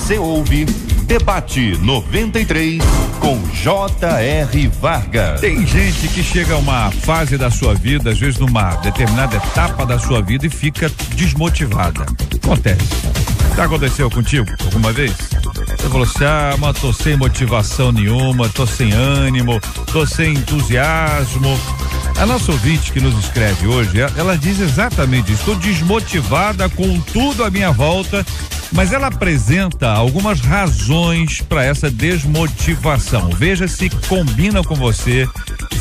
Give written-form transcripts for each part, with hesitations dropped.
Você ouve Debate 93 com J.R. Vargas. Tem gente que chega a uma fase da sua vida, às vezes numa determinada etapa da sua vida, e fica desmotivada. Acontece. Já aconteceu contigo alguma vez? Você falou assim: mas tô sem motivação nenhuma, tô sem ânimo, tô sem entusiasmo. A nossa ouvinte que nos escreve hoje, ela diz exatamente isso: estou desmotivada com tudo à minha volta, mas ela apresenta algumas razões para essa desmotivação. Veja se combina com você,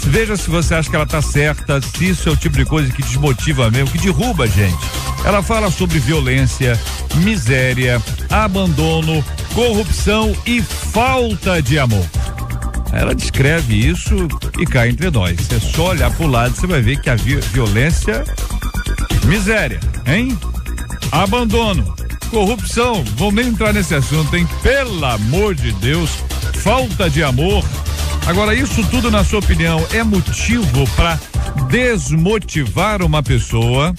veja se você acha que ela tá certa, se isso é o tipo de coisa que desmotiva mesmo, que derruba a gente. Ela fala sobre violência, miséria, abandono, corrupção e falta de amor. Ela descreve isso e cá entre nós. É só olhar pro lado, você vai ver que a violência, miséria, hein? Abandono, corrupção, vamos nem entrar nesse assunto, hein? Pelo amor de Deus, falta de amor. Agora, isso tudo, na sua opinião, é motivo para desmotivar uma pessoa?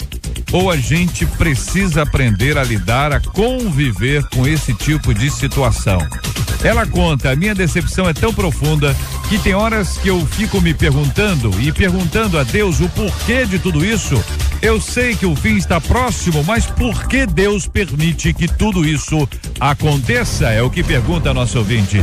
Ou a gente precisa aprender a lidar, a conviver com esse tipo de situação? Ela conta: a minha decepção é tão profunda que tem horas que eu fico me perguntando e perguntando a Deus o porquê de tudo isso. Eu sei que o fim está próximo, mas por que Deus permite que tudo isso aconteça? É o que pergunta a nossa ouvinte.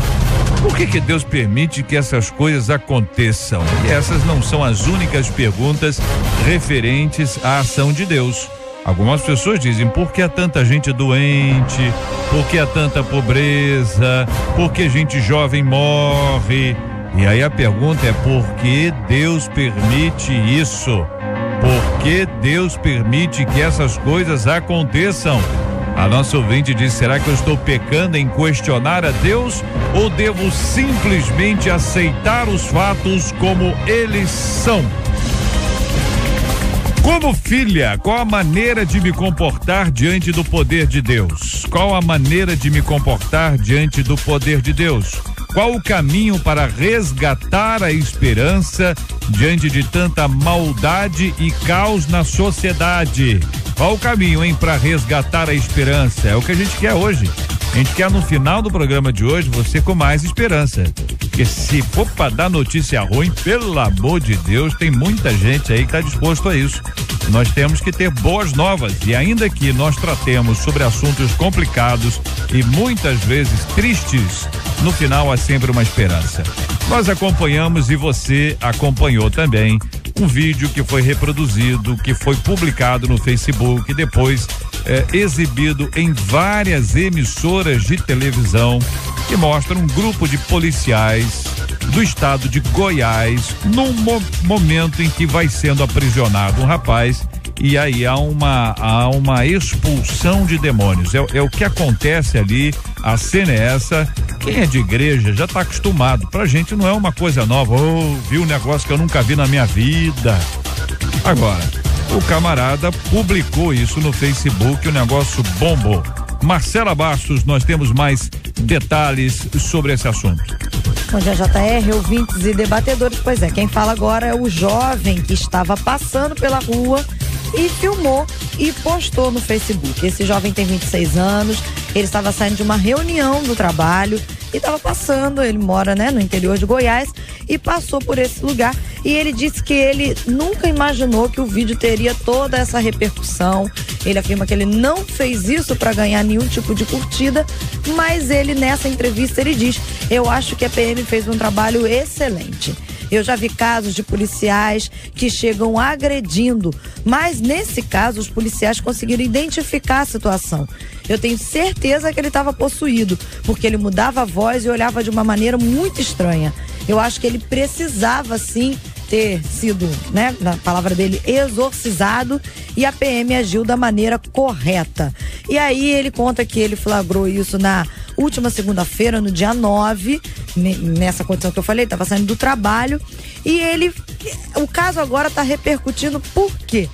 Por que Deus permite que essas coisas aconteçam? E essas não são as únicas perguntas referentes à ação de Deus. Algumas pessoas dizem: por que há tanta gente doente? Por que há tanta pobreza? Por que gente jovem morre? E aí a pergunta é: por que Deus permite isso? Por que Deus permite que essas coisas aconteçam? A nossa ouvinte diz: será que eu estou pecando em questionar a Deus, ou devo simplesmente aceitar os fatos como eles são? Como filha, qual a maneira de me comportar diante do poder de Deus? Qual a maneira de me comportar diante do poder de Deus? Qual o caminho para resgatar a esperança diante de tanta maldade e caos na sociedade? Qual o caminho, hein, para resgatar a esperança? É o que a gente quer hoje. A gente quer, no final do programa de hoje, você com mais esperança. Porque se for para dar notícia ruim, pelo amor de Deus, tem muita gente aí que está disposto a isso. Nós temos que ter boas novas, e ainda que nós tratemos sobre assuntos complicados e muitas vezes tristes, no final há sempre uma esperança. Nós acompanhamos, e você acompanhou também, um vídeo que foi reproduzido, que foi publicado no Facebook, depois exibido em várias emissoras de televisão, que mostra um grupo de policiais do estado de Goiás num momento em que vai sendo aprisionado um rapaz, e aí há uma expulsão de demônios. É o que acontece ali. A cena é essa. Quem é de igreja já está acostumado. Pra gente não é uma coisa nova. Vi um negócio que eu nunca vi na minha vida. Agora, o camarada publicou isso no Facebook, o negócio bombou. Marcela Bastos, nós temos mais detalhes sobre esse assunto. Bom dia, JR, ouvintes e debatedores. Pois é, quem fala agora é o jovem que estava passando pela rua e filmou e postou no Facebook. Esse jovem tem 26 anos, ele estava saindo de uma reunião do trabalho e estava passando, ele mora, no interior de Goiás, e passou por esse lugar, e ele disse que ele nunca imaginou que o vídeo teria toda essa repercussão. Ele afirma que ele não fez isso para ganhar nenhum tipo de curtida, mas ele, nessa entrevista, ele diz: eu acho que a PM fez um trabalho excelente. Eu já vi casos de policiais que chegam agredindo, mas nesse caso os policiais conseguiram identificar a situação. Eu tenho certeza que ele estava possuído, porque ele mudava a voz e olhava de uma maneira muito estranha. Eu acho que ele precisava sim ter sido, na palavra dele, exorcizado, e a PM agiu da maneira correta. E aí ele conta que ele flagrou isso na última segunda-feira, no dia 9, nessa condição que eu falei, estava saindo do trabalho, e o caso agora está repercutindo. Por quê?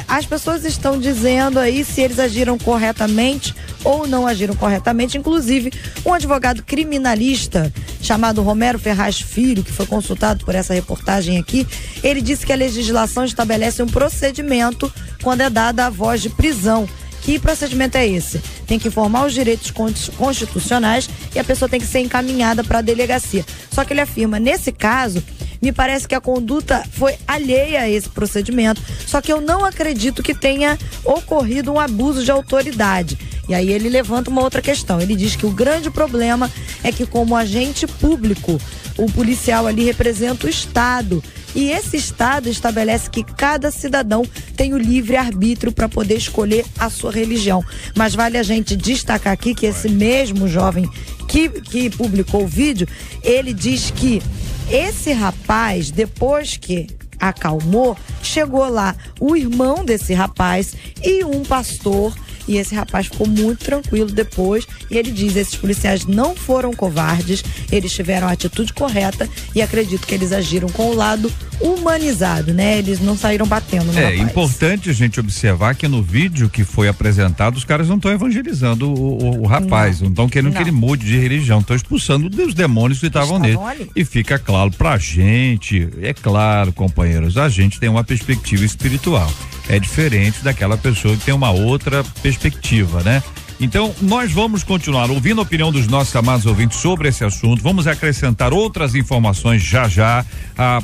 As pessoas estão dizendo aí se eles agiram corretamente ou não agiram corretamente. Inclusive, um advogado criminalista chamado Romero Ferraz Filho, que foi consultado por essa reportagem aqui, ele disse que a legislação estabelece um procedimento quando é dada a voz de prisão, Que procedimento é esse? Tem que informar os direitos constitucionais e a pessoa tem que ser encaminhada para a delegacia. Só que ele afirma, nesse caso, me parece que a conduta foi alheia a esse procedimento, só que eu não acredito que tenha ocorrido um abuso de autoridade. E aí ele levanta uma outra questão. Ele diz que o grande problema é que, como agente público, o policial ali representa o Estado. E esse Estado estabelece que cada cidadão tem o livre-arbítrio para poder escolher a sua religião. Mas vale a gente destacar aqui que esse mesmo jovem que publicou o vídeo, ele diz que esse rapaz, depois que acalmou, chegou lá o irmão desse rapaz e um pastor. E esse rapaz ficou muito tranquilo depois. E ele diz, esses policiais não foram covardes, eles tiveram a atitude correta e acredito que eles agiram com o lado humanizado, né? Eles não saíram batendo no rapaz. É importante a gente observar que no vídeo que foi apresentado, os caras não estão evangelizando o rapaz, não estão querendo que ele mude de religião, estão expulsando os demônios que estavam nele. Ali. E fica claro pra gente, é claro, companheiros, a gente tem uma perspectiva espiritual. É diferente daquela pessoa que tem uma outra perspectiva, né? Então, nós vamos continuar ouvindo a opinião dos nossos amados ouvintes sobre esse assunto. Vamos acrescentar outras informações já,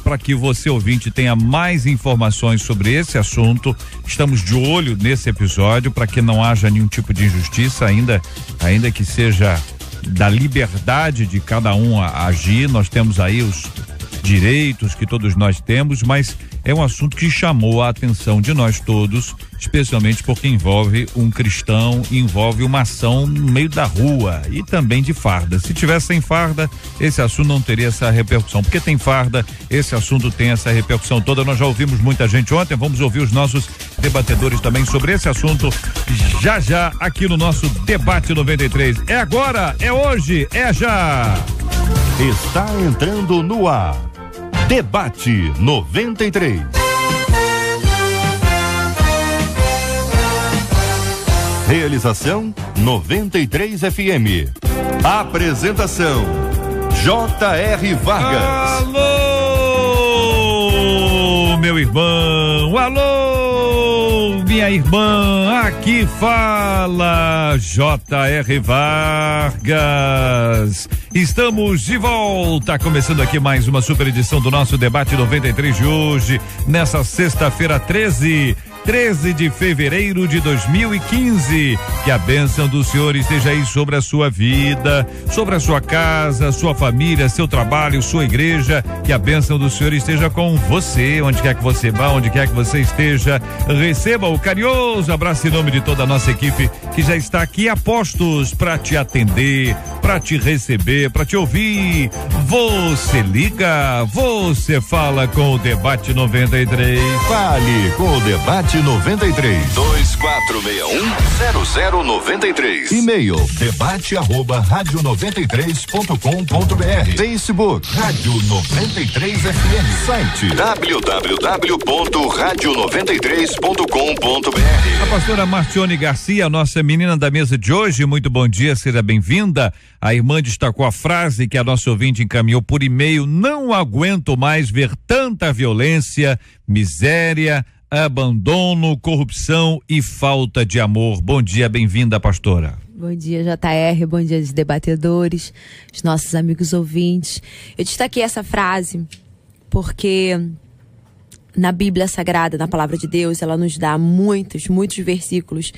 para que você, ouvinte, tenha mais informações sobre esse assunto. Estamos de olho nesse episódio para que não haja nenhum tipo de injustiça, ainda que seja da liberdade de cada um a agir. Nós temos aí os direitos que todos nós temos, mas é um assunto que chamou a atenção de nós todos, especialmente porque envolve um cristão, envolve uma ação no meio da rua e também de farda. Se tivesse sem farda, esse assunto não teria essa repercussão. Porque tem farda, esse assunto tem essa repercussão toda. Nós já ouvimos muita gente ontem, vamos ouvir os nossos debatedores também sobre esse assunto já aqui no nosso Debate 93. É agora, é hoje, é já! Está entrando no ar. Debate 93. Realização 93 FM. Apresentação J.R. Vargas. Alô, meu irmão. Alô, minha irmã. Aqui fala J.R. Vargas. Estamos de volta, começando aqui mais uma super edição do nosso Debate 93 de hoje, nessa sexta-feira 13 de fevereiro de 2015. Que a bênção do Senhor esteja aí sobre a sua vida, sobre a sua casa, sua família, seu trabalho, sua igreja. Que a bênção do Senhor esteja com você, onde quer que você vá, onde quer que você esteja. Receba o carinhoso abraço em nome de toda a nossa equipe que já está aqui a postos para te atender, para te receber, para te ouvir. Você liga, você fala com o Debate 93. Fale com o Debate 93. 2461-0093. E-mail debate@radio93.com.br. Facebook Rádio 93 FM. Site www.radio93.com.br. A pastora Marcione Garcia, nossa menina da mesa de hoje, muito bom dia, seja bem-vinda. A irmã destacou a frase que a nossa ouvinte encaminhou por e-mail: não aguento mais ver tanta violência, miséria, abandono, corrupção e falta de amor. Bom dia, bem-vinda, pastora. Bom dia, JR, bom dia, os debatedores, os nossos amigos ouvintes. Eu destaquei essa frase porque na Bíblia Sagrada, na Palavra de Deus, ela nos dá muitos versículos.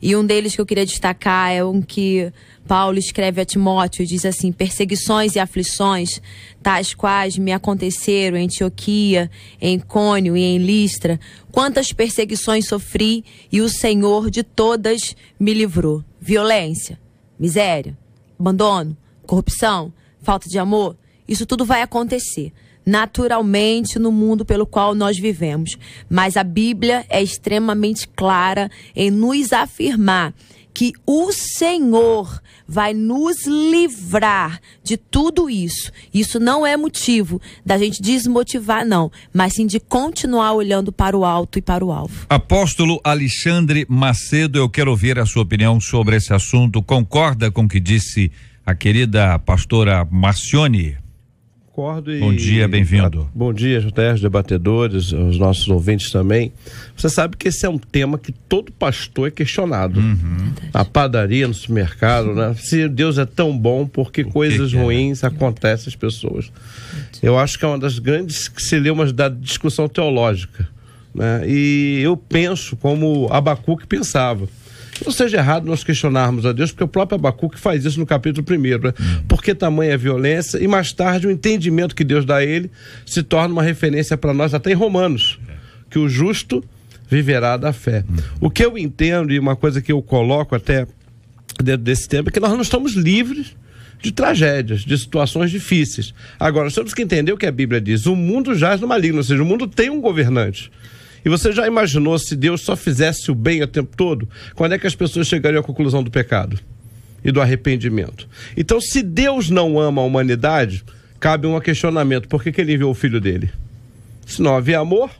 E um deles que eu queria destacar é um que Paulo escreve a Timóteo, diz assim: perseguições e aflições, tais quais me aconteceram em Antioquia, em Icônio e em Listra, quantas perseguições sofri e o Senhor de todas me livrou. Violência, miséria, abandono, corrupção, falta de amor, isso tudo vai acontecer naturalmente no mundo pelo qual nós vivemos. Mas a Bíblia é extremamente clara em nos afirmar que o Senhor vai nos livrar de tudo isso. Isso não é motivo da gente desmotivar, não, mas sim de continuar olhando para o alto e para o alvo. Apóstolo Alexandre Macedo, eu quero ouvir a sua opinião sobre esse assunto. Concorda com o que disse a querida pastora Marcione? concordo. Bom dia, bem-vindo. Bom dia, JR, debatedores, os nossos ouvintes também. Você sabe que esse é um tema que todo pastor é questionado. Na padaria, no supermercado, né? Se Deus é tão bom, por que coisas ruins acontecem às pessoas? Eu acho que é uma das grandes que se lê uma da discussão teológica, né? E eu penso como Abacuque pensava. Não seja errado nós questionarmos a Deus, porque o próprio Abacuque faz isso no capítulo 1, né? Por que tamanha violência? E mais tarde o entendimento que Deus dá a ele se torna uma referência para nós, até em Romanos, que o justo viverá da fé. O que eu entendo, e uma coisa que eu coloco até dentro desse tempo, é que nós não estamos livres de tragédias, de situações difíceis. Agora, nós temos que entender o que a Bíblia diz. O mundo jaz no maligno, ou seja, o mundo tem um governante. E você já imaginou se Deus só fizesse o bem o tempo todo? Quando é que as pessoas chegariam à conclusão do pecado e do arrependimento? Então, se Deus não ama a humanidade, cabe um questionamento. Por que ele enviou o filho dele? Se não havia amor.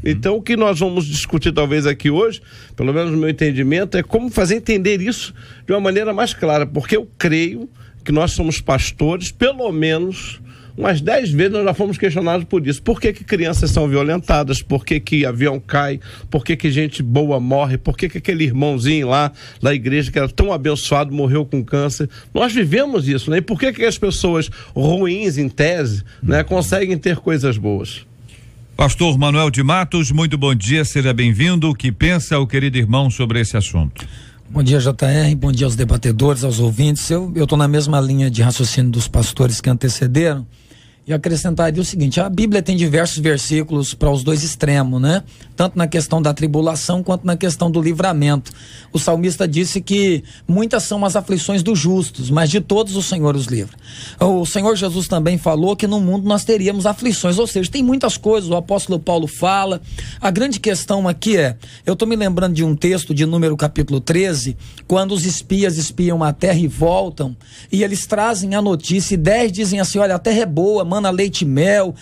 Então, o que nós vamos discutir talvez aqui hoje, pelo menos no meu entendimento, é como fazer entender isso de uma maneira mais clara. Porque eu creio que nós somos pastores, pelo menos umas 10 vezes nós já fomos questionados por isso. Por que crianças são violentadas? Por que avião cai? Por que gente boa morre? Por que aquele irmãozinho lá da igreja que era tão abençoado morreu com câncer? Nós vivemos isso, né? E por que as pessoas ruins, em tese, né, conseguem ter coisas boas? Pastor Manuel de Matos, muito bom dia, seja bem-vindo. O que pensa o querido irmão sobre esse assunto? Bom dia, JR, bom dia aos debatedores, aos ouvintes. Eu estou na mesma linha de raciocínio dos pastores que antecederam. E acrescentaria o seguinte: a Bíblia tem diversos versículos para os dois extremos, né? Tanto na questão da tribulação quanto na questão do livramento. O salmista disse que muitas são as aflições dos justos, mas de todos o Senhor os livra. O Senhor Jesus também falou que no mundo nós teríamos aflições, ou seja, tem muitas coisas, o apóstolo Paulo fala. A grande questão aqui eu estou me lembrando de um texto de Número capítulo 13, quando os espias espiam a terra e voltam, e eles trazem a notícia, e 10 dizem assim: olha, a terra é boa, mana leite e mel,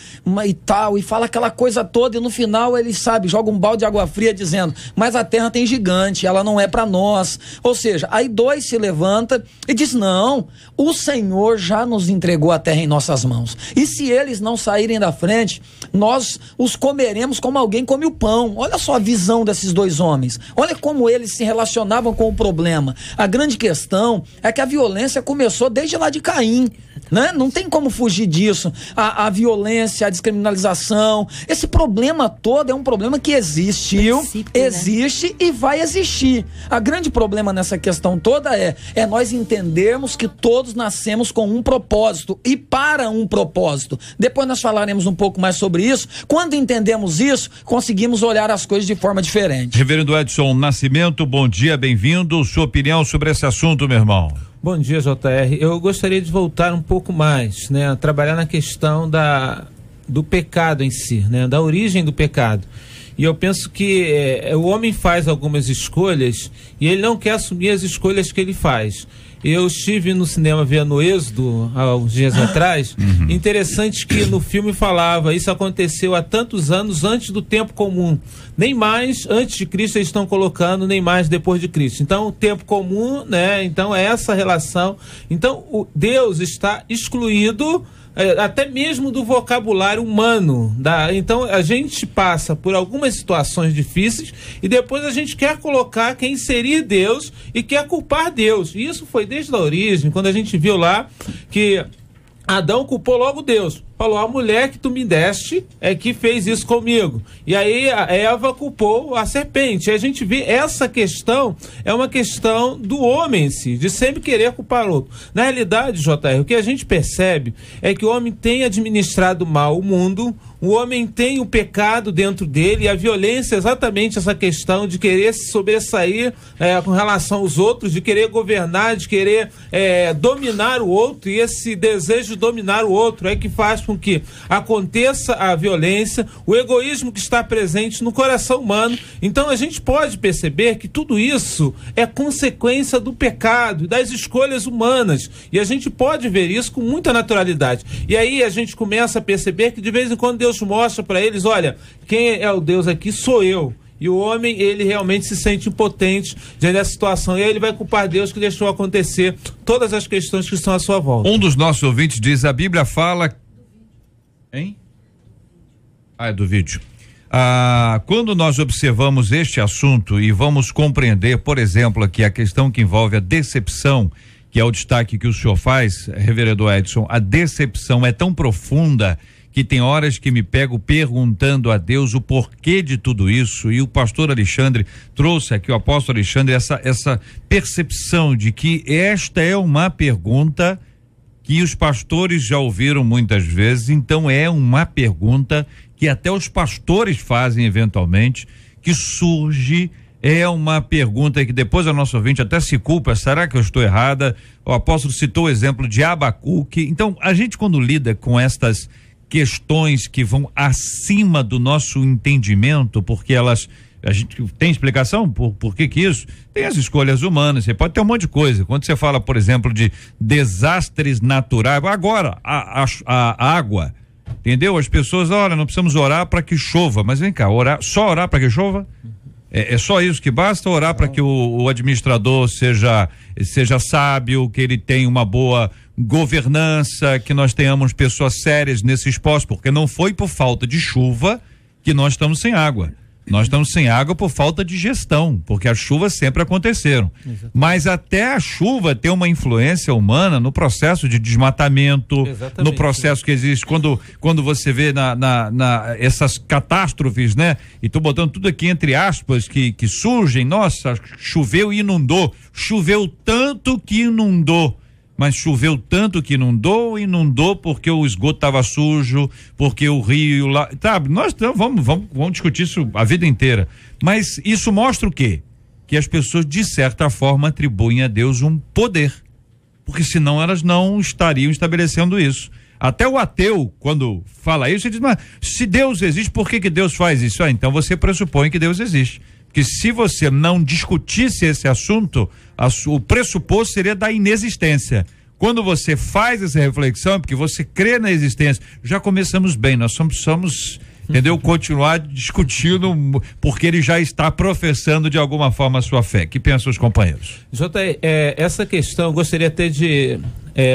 e tal, e fala aquela coisa toda, e no final ele joga um balde de água fria dizendo: mas a terra tem gigante, ela não é para nós. Ou seja, aí 2 se levanta e diz: não, o Senhor já nos entregou a terra em nossas mãos, e se eles não saírem da frente, nós os comeremos como alguém come o pão. Olha só a visão desses 2 homens, olha como eles se relacionavam com o problema. A grande questão é que a violência começou desde lá de Caim, né? Não tem como fugir disso. A violência, a descriminalização, esse problema todo é um problema que existiu, existe, né? E vai existir. A grande problema nessa questão toda é nós entendermos que todos nascemos com um propósito e para um propósito. Depois nós falaremos um pouco mais sobre isso. Quando entendemos isso, conseguimos olhar as coisas de forma diferente. Reverendo Edson Nascimento, bom dia, bem-vindo. Sua opinião sobre esse assunto, meu irmão? Bom dia, JR. Eu gostaria de voltar um pouco mais, né, a trabalhar na questão do pecado em si, né, da origem do pecado. E eu penso que o homem faz algumas escolhas e ele não quer assumir as escolhas que ele faz. Eu estive no cinema vendo Êxodo há uns dias atrás. Interessante que no filme falava: isso aconteceu há tantos anos antes do tempo comum. Nem mais antes de Cristo eles estão colocando, nem mais depois de Cristo. Então, o tempo comum, né? Então, é essa relação. Então, Deus está excluído até mesmo do vocabulário humano. Então, a gente passa por algumas situações difíceis e depois a gente quer colocar, quer inserir Deus e quer culpar Deus. E isso foi desde a origem, quando a gente viu lá que Adão culpou logo Deus. Falou: a mulher que tu me deste é que fez isso comigo. E aí a Eva culpou a serpente. E a gente vê essa questão, é uma questão do homem em si, de sempre querer culpar o outro. Na realidade, JR, o que a gente percebe é que o homem tem administrado mal o mundo, o homem tem o pecado dentro dele, e a violência é exatamente essa questão de querer se sobressair com relação aos outros, de querer governar, de querer dominar o outro, e esse desejo de dominar o outro é que faz com que aconteça a violência, o egoísmo que está presente no coração humano. Então a gente pode perceber que tudo isso é consequência do pecado, das escolhas humanas, e a gente pode ver isso com muita naturalidade. E aí a gente começa a perceber que de vez em quando Deus mostra para eles: olha, quem é o Deus aqui sou eu. E o homem, ele realmente se sente impotente diante dessa situação, e aí ele vai culpar Deus que deixou acontecer todas as questões que estão à sua volta. Um dos nossos ouvintes diz: a Bíblia fala Hein? É do vídeo. Quando nós observamos este assunto e vamos compreender, por exemplo, aqui a questão que envolve a decepção, que é o destaque que o senhor faz, reverendo Edson, a decepção é tão profunda que tem horas que me pego perguntando a Deus o porquê de tudo isso, e o pastor Alexandre trouxe aqui, o apóstolo Alexandre, essa percepção de que esta é uma pergunta que os pastores já ouviram muitas vezes, então é uma pergunta que até os pastores fazem eventualmente, que surge, é uma pergunta que depois a nossa ouvinte até se culpa, será que eu estou errada? O apóstolo citou o exemplo de Abacuque. Então, a gente quando lida com estas questões que vão acima do nosso entendimento, porque a gente tem explicação por que isso? Tem as escolhas humanas, você pode ter um monte de coisa. Quando você fala, por exemplo, de desastres naturais, agora, a água, entendeu? As pessoas, olha, não precisamos orar para que chova, mas vem cá, só orar para que chova? É só isso que basta? Orar para que o administrador seja sábio, que ele tenha uma boa governança, que nós tenhamos pessoas sérias nesses postos, porque não foi por falta de chuva que nós estamos sem água. Nós estamos sem água por falta de gestão, porque as chuvas sempre aconteceram. Exatamente. Mas até a chuva tem uma influência humana no processo de desmatamento, exatamente, no processo que existe quando você vê essas catástrofes, né? E tô botando tudo aqui entre aspas que surgem. Nossa, choveu e inundou. Choveu tanto que inundou. Mas choveu tanto que inundou porque o esgoto estava sujo, porque o rio lá, sabe? Nós vamos discutir isso a vida inteira. Mas isso mostra o quê? Que as pessoas de certa forma atribuem a Deus um poder, porque senão elas não estariam estabelecendo isso. Até o ateu, quando fala isso, ele diz, mas se Deus existe, por que Deus faz isso? Então você pressupõe que Deus existe. Porque se você não discutisse esse assunto, o pressuposto seria da inexistência. Quando você faz essa reflexão, é porque você crê na existência. Já começamos bem, nós somos entendeu? Continuar discutindo, porque ele já está professando de alguma forma a sua fé. O que pensam os companheiros? Essa questão, eu gostaria até de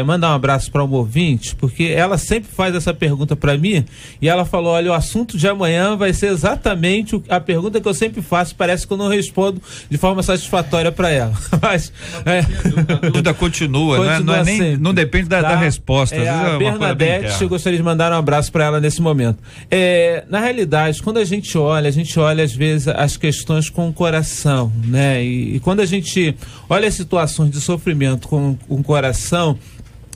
mandar um abraço para um ouvinte, porque ela sempre faz essa pergunta para mim, e ela falou, olha, o assunto de amanhã vai ser exatamente a pergunta que eu sempre faço, parece que eu não respondo de forma satisfatória para ela. Mas a dúvida continua, não depende da resposta. A Bernadette, eu gostaria de mandar um abraço para ela nesse momento. Na realidade, quando a gente olha às vezes as questões com o coração, né? E quando a gente olha as situações de sofrimento com o coração,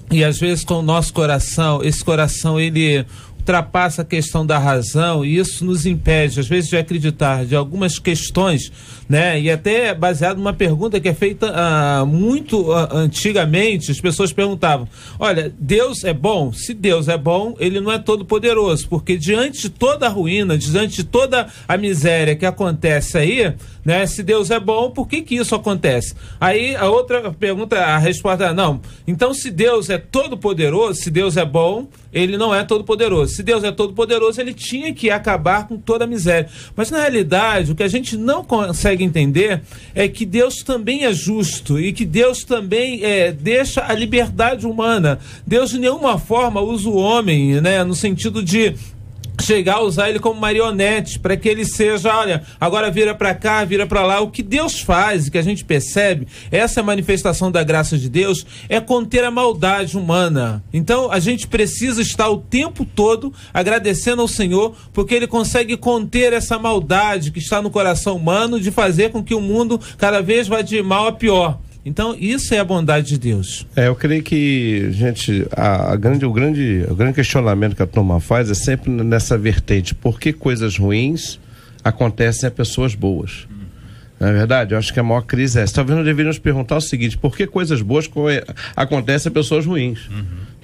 e às vezes com o nosso coração, esse coração ele ultrapassa a questão da razão, e isso nos impede às vezes de acreditar de algumas questões, né? E até baseado numa pergunta que é feita muito antigamente, as pessoas perguntavam, olha, Deus é bom? Se Deus é bom, ele não é todo poderoso, porque diante de toda a ruína, diante de toda a miséria que acontece aí, né? Se Deus é bom, por que isso acontece? Aí a outra pergunta, a resposta é, não, então se Deus é todo poderoso, se Deus é bom, ele não é todo poderoso. Se Deus é todo poderoso, ele tinha que acabar com toda a miséria. Mas na realidade, o que a gente não consegue entender é que Deus também é justo, e que Deus também deixa a liberdade humana. Deus de nenhuma forma usa o homem, né, no sentido de chegar a usar ele como marionete, para que ele seja, olha, agora vira para cá, vira para lá. O que Deus faz, e que a gente percebe, essa manifestação da graça de Deus, é conter a maldade humana. Então a gente precisa estar o tempo todo agradecendo ao Senhor, porque ele consegue conter essa maldade que está no coração humano, de fazer com que o mundo cada vez vá de mal a pior. Então, isso é a bondade de Deus. Eu creio que, gente, o grande questionamento que a turma faz é sempre nessa vertente. Por que coisas ruins acontecem a pessoas boas? Não é verdade? Eu acho que a maior crise é essa. Talvez nós deveríamos perguntar o seguinte, por que coisas boas acontecem a pessoas ruins?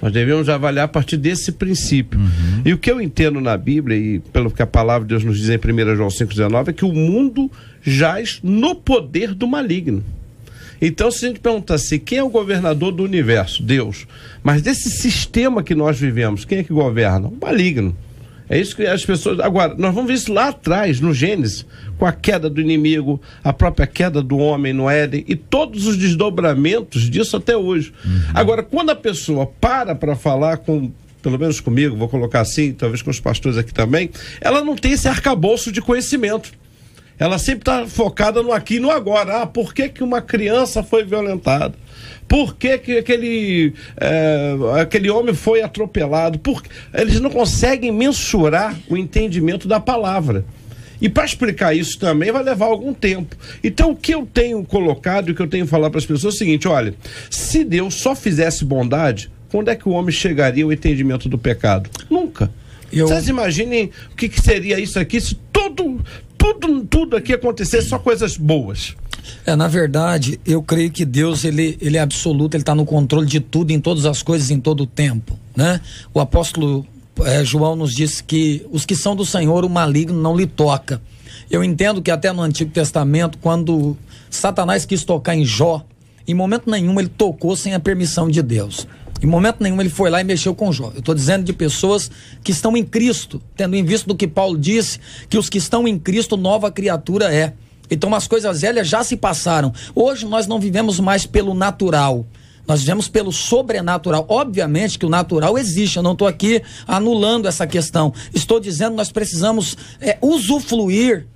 Nós devemos avaliar a partir desse princípio. E o que eu entendo na Bíblia, e pelo que a palavra de Deus nos diz em 1 João 5,19, é que o mundo jaz no poder do maligno. Então, se a gente perguntar assim, quem é o governador do universo? Deus. Mas desse sistema que nós vivemos, quem é que governa? O maligno. É isso que as pessoas... Agora, nós vamos ver isso lá atrás, no Gênesis, com a queda do inimigo, a própria queda do homem no Éden, e todos os desdobramentos disso até hoje. Agora, quando a pessoa para falar com pelo menos comigo, vou colocar assim, talvez com os pastores aqui também, ela não tem esse arcabouço de conhecimento. Ela sempre está focada no aqui e no agora. Por que que uma criança foi violentada? Por que que aquele homem foi atropelado? Eles não conseguem mensurar o entendimento da palavra. E para explicar isso também vai levar algum tempo. Então o que eu tenho colocado e o que eu tenho falado para as pessoas é o seguinte: olha, se Deus só fizesse bondade, quando é que o homem chegaria ao entendimento do pecado? Nunca. Vocês imaginem o que seria isso aqui se tudo aqui acontecesse só coisas boas. Na verdade, eu creio que Deus, ele é absoluto, ele está no controle de tudo, em todas as coisas, em todo o tempo, né? O apóstolo João nos diz que os que são do Senhor, o maligno não lhe toca. Eu entendo que até no Antigo Testamento, quando Satanás quis tocar em Jó, em momento nenhum ele tocou sem a permissão de Deus. Em momento nenhum ele foi lá e mexeu com Jó. Eu estou dizendo de pessoas que estão em Cristo, tendo em vista do que Paulo disse, que os que estão em Cristo, nova criatura é. Então as coisas velhas já se passaram. Hoje nós não vivemos mais pelo natural, nós vivemos pelo sobrenatural. Obviamente que o natural existe, eu não estou aqui anulando essa questão. Estou dizendo que nós precisamos usufruir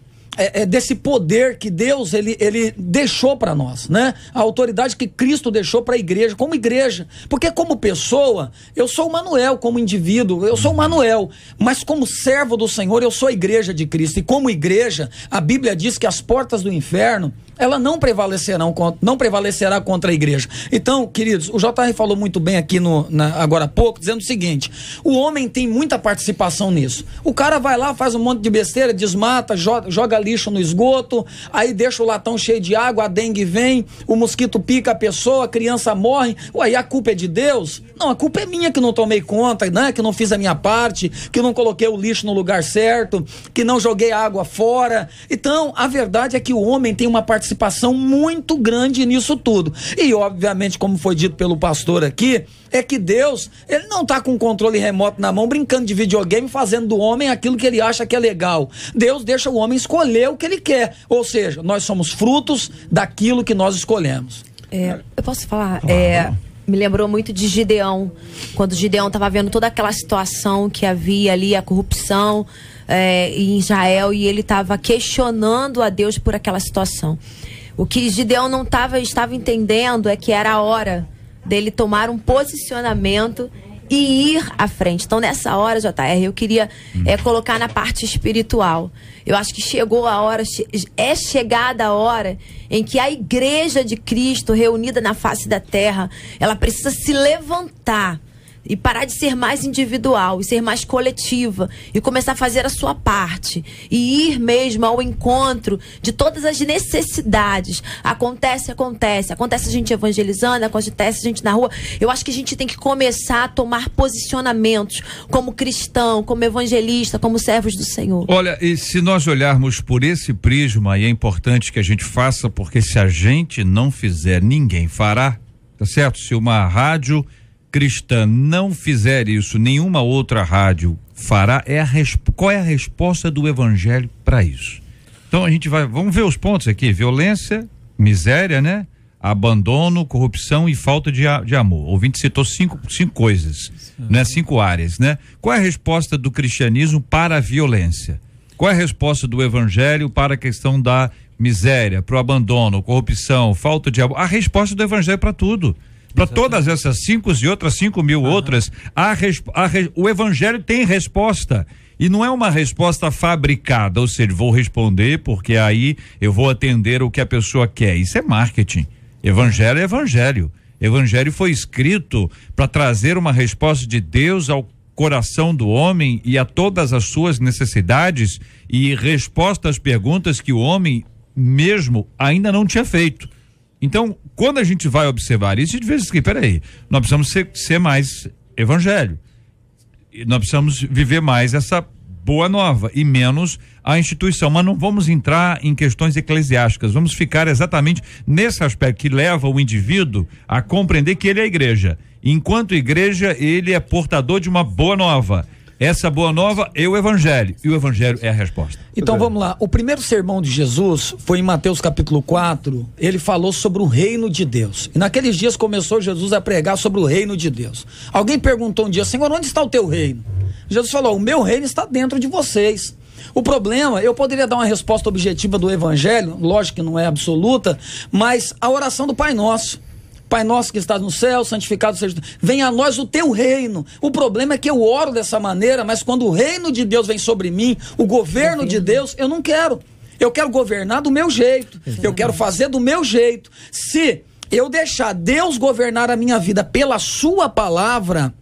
desse poder que Deus ele deixou para nós, né? A autoridade que Cristo deixou para a igreja, como igreja. Porque como pessoa, eu sou o Manuel, como indivíduo, eu sou o Manuel, mas como servo do Senhor, eu sou a igreja de Cristo. E como igreja, a Bíblia diz que as portas do inferno, ela não prevalecerá contra a igreja. Então, queridos, o JR falou muito bem aqui agora há pouco, dizendo o seguinte: o homem tem muita participação nisso. O cara vai lá, faz um monte de besteira, desmata, joga lixo no esgoto, aí deixa o latão cheio de água, a dengue vem, o mosquito pica a pessoa, a criança morre. Ué, e a culpa é de Deus? Não, a culpa é minha que não tomei conta, né? Que não fiz a minha parte, que não coloquei o lixo no lugar certo, que não joguei a água fora. Então, a verdade é que o homem tem uma participação muito grande nisso tudo. E, obviamente, como foi dito pelo pastor aqui, é que Deus, ele não está com o controle remoto na mão, brincando de videogame, fazendo do homem aquilo que ele acha que é legal. Deus deixa o homem escolher o que ele quer. Ou seja, nós somos frutos daquilo que nós escolhemos. Eu posso falar? Me lembrou muito de Gideão, quando Gideão estava vendo toda aquela situação que havia ali, a corrupção em Israel, e ele estava questionando a Deus por aquela situação. O que Gideão não estava entendendo é que era a hora dele tomar um posicionamento e ir à frente. Então, nessa hora, JR, eu queria colocar na parte espiritual. Eu acho que chegou a hora, é chegada a hora em que a igreja de Cristo, reunida na face da terra, ela precisa se levantar e parar de ser mais individual e ser mais coletiva e começar a fazer a sua parte e ir mesmo ao encontro de todas as necessidades. Acontece a gente evangelizando, acontece a gente na rua. Eu acho que a gente tem que começar a tomar posicionamentos como cristão, como evangelista, como servos do Senhor. Olha, e se nós olharmos por esse prisma, e é importante que a gente faça, porque se a gente não fizer, ninguém fará, tá certo? Se uma rádio cristã não fizer isso, nenhuma outra rádio fará. Qual é a resposta do evangelho para isso? Então a gente vamos ver os pontos aqui: violência, miséria, né? Abandono, corrupção e falta de amor. O ouvinte citou cinco coisas, né? 5 áreas, né? Qual é a resposta do cristianismo para a violência? Qual é a resposta do evangelho para a questão da miséria, para o abandono, corrupção, falta de amor? A resposta do evangelho para tudo. Para todas essas 5 e outras 5.000 outras, o evangelho tem resposta. E não é uma resposta fabricada, ou seja, vou responder porque aí eu vou atender o que a pessoa quer. Isso é marketing. Evangelho é evangelho. Evangelho foi escrito para trazer uma resposta de Deus ao coração do homem e a todas as suas necessidades e resposta às perguntas que o homem mesmo ainda não tinha feito. Então, quando a gente vai observar isso, a gente vê assim, peraí, nós precisamos ser mais evangelho. Nós precisamos viver mais essa boa nova e menos a instituição. Mas não vamos entrar em questões eclesiásticas, vamos ficar exatamente nesse aspecto que leva o indivíduo a compreender que ele é a igreja. Enquanto igreja, ele é portador de uma boa nova. essa boa nova é o evangelho, e o evangelho é a resposta. Então vamos lá, o primeiro sermão de Jesus foi em Mateus capítulo 4, ele falou sobre o reino de Deus, e naqueles dias começou Jesus a pregar sobre o reino de Deus. Alguém perguntou um dia: Senhor, onde está o teu reino? Jesus falou: o meu reino está dentro de vocês. O problema, eu poderia dar uma resposta objetiva do evangelho, lógico que não é absoluta, mas a oração do Pai Nosso. Pai nosso que estás no céu, santificado seja, venha a nós o teu reino. O problema é que eu oro dessa maneira, mas quando o reino de Deus vem sobre mim, o governo de Deus, eu não quero. Eu quero governar do meu jeito. Eu quero fazer do meu jeito. Se eu deixar Deus governar a minha vida pela sua palavra,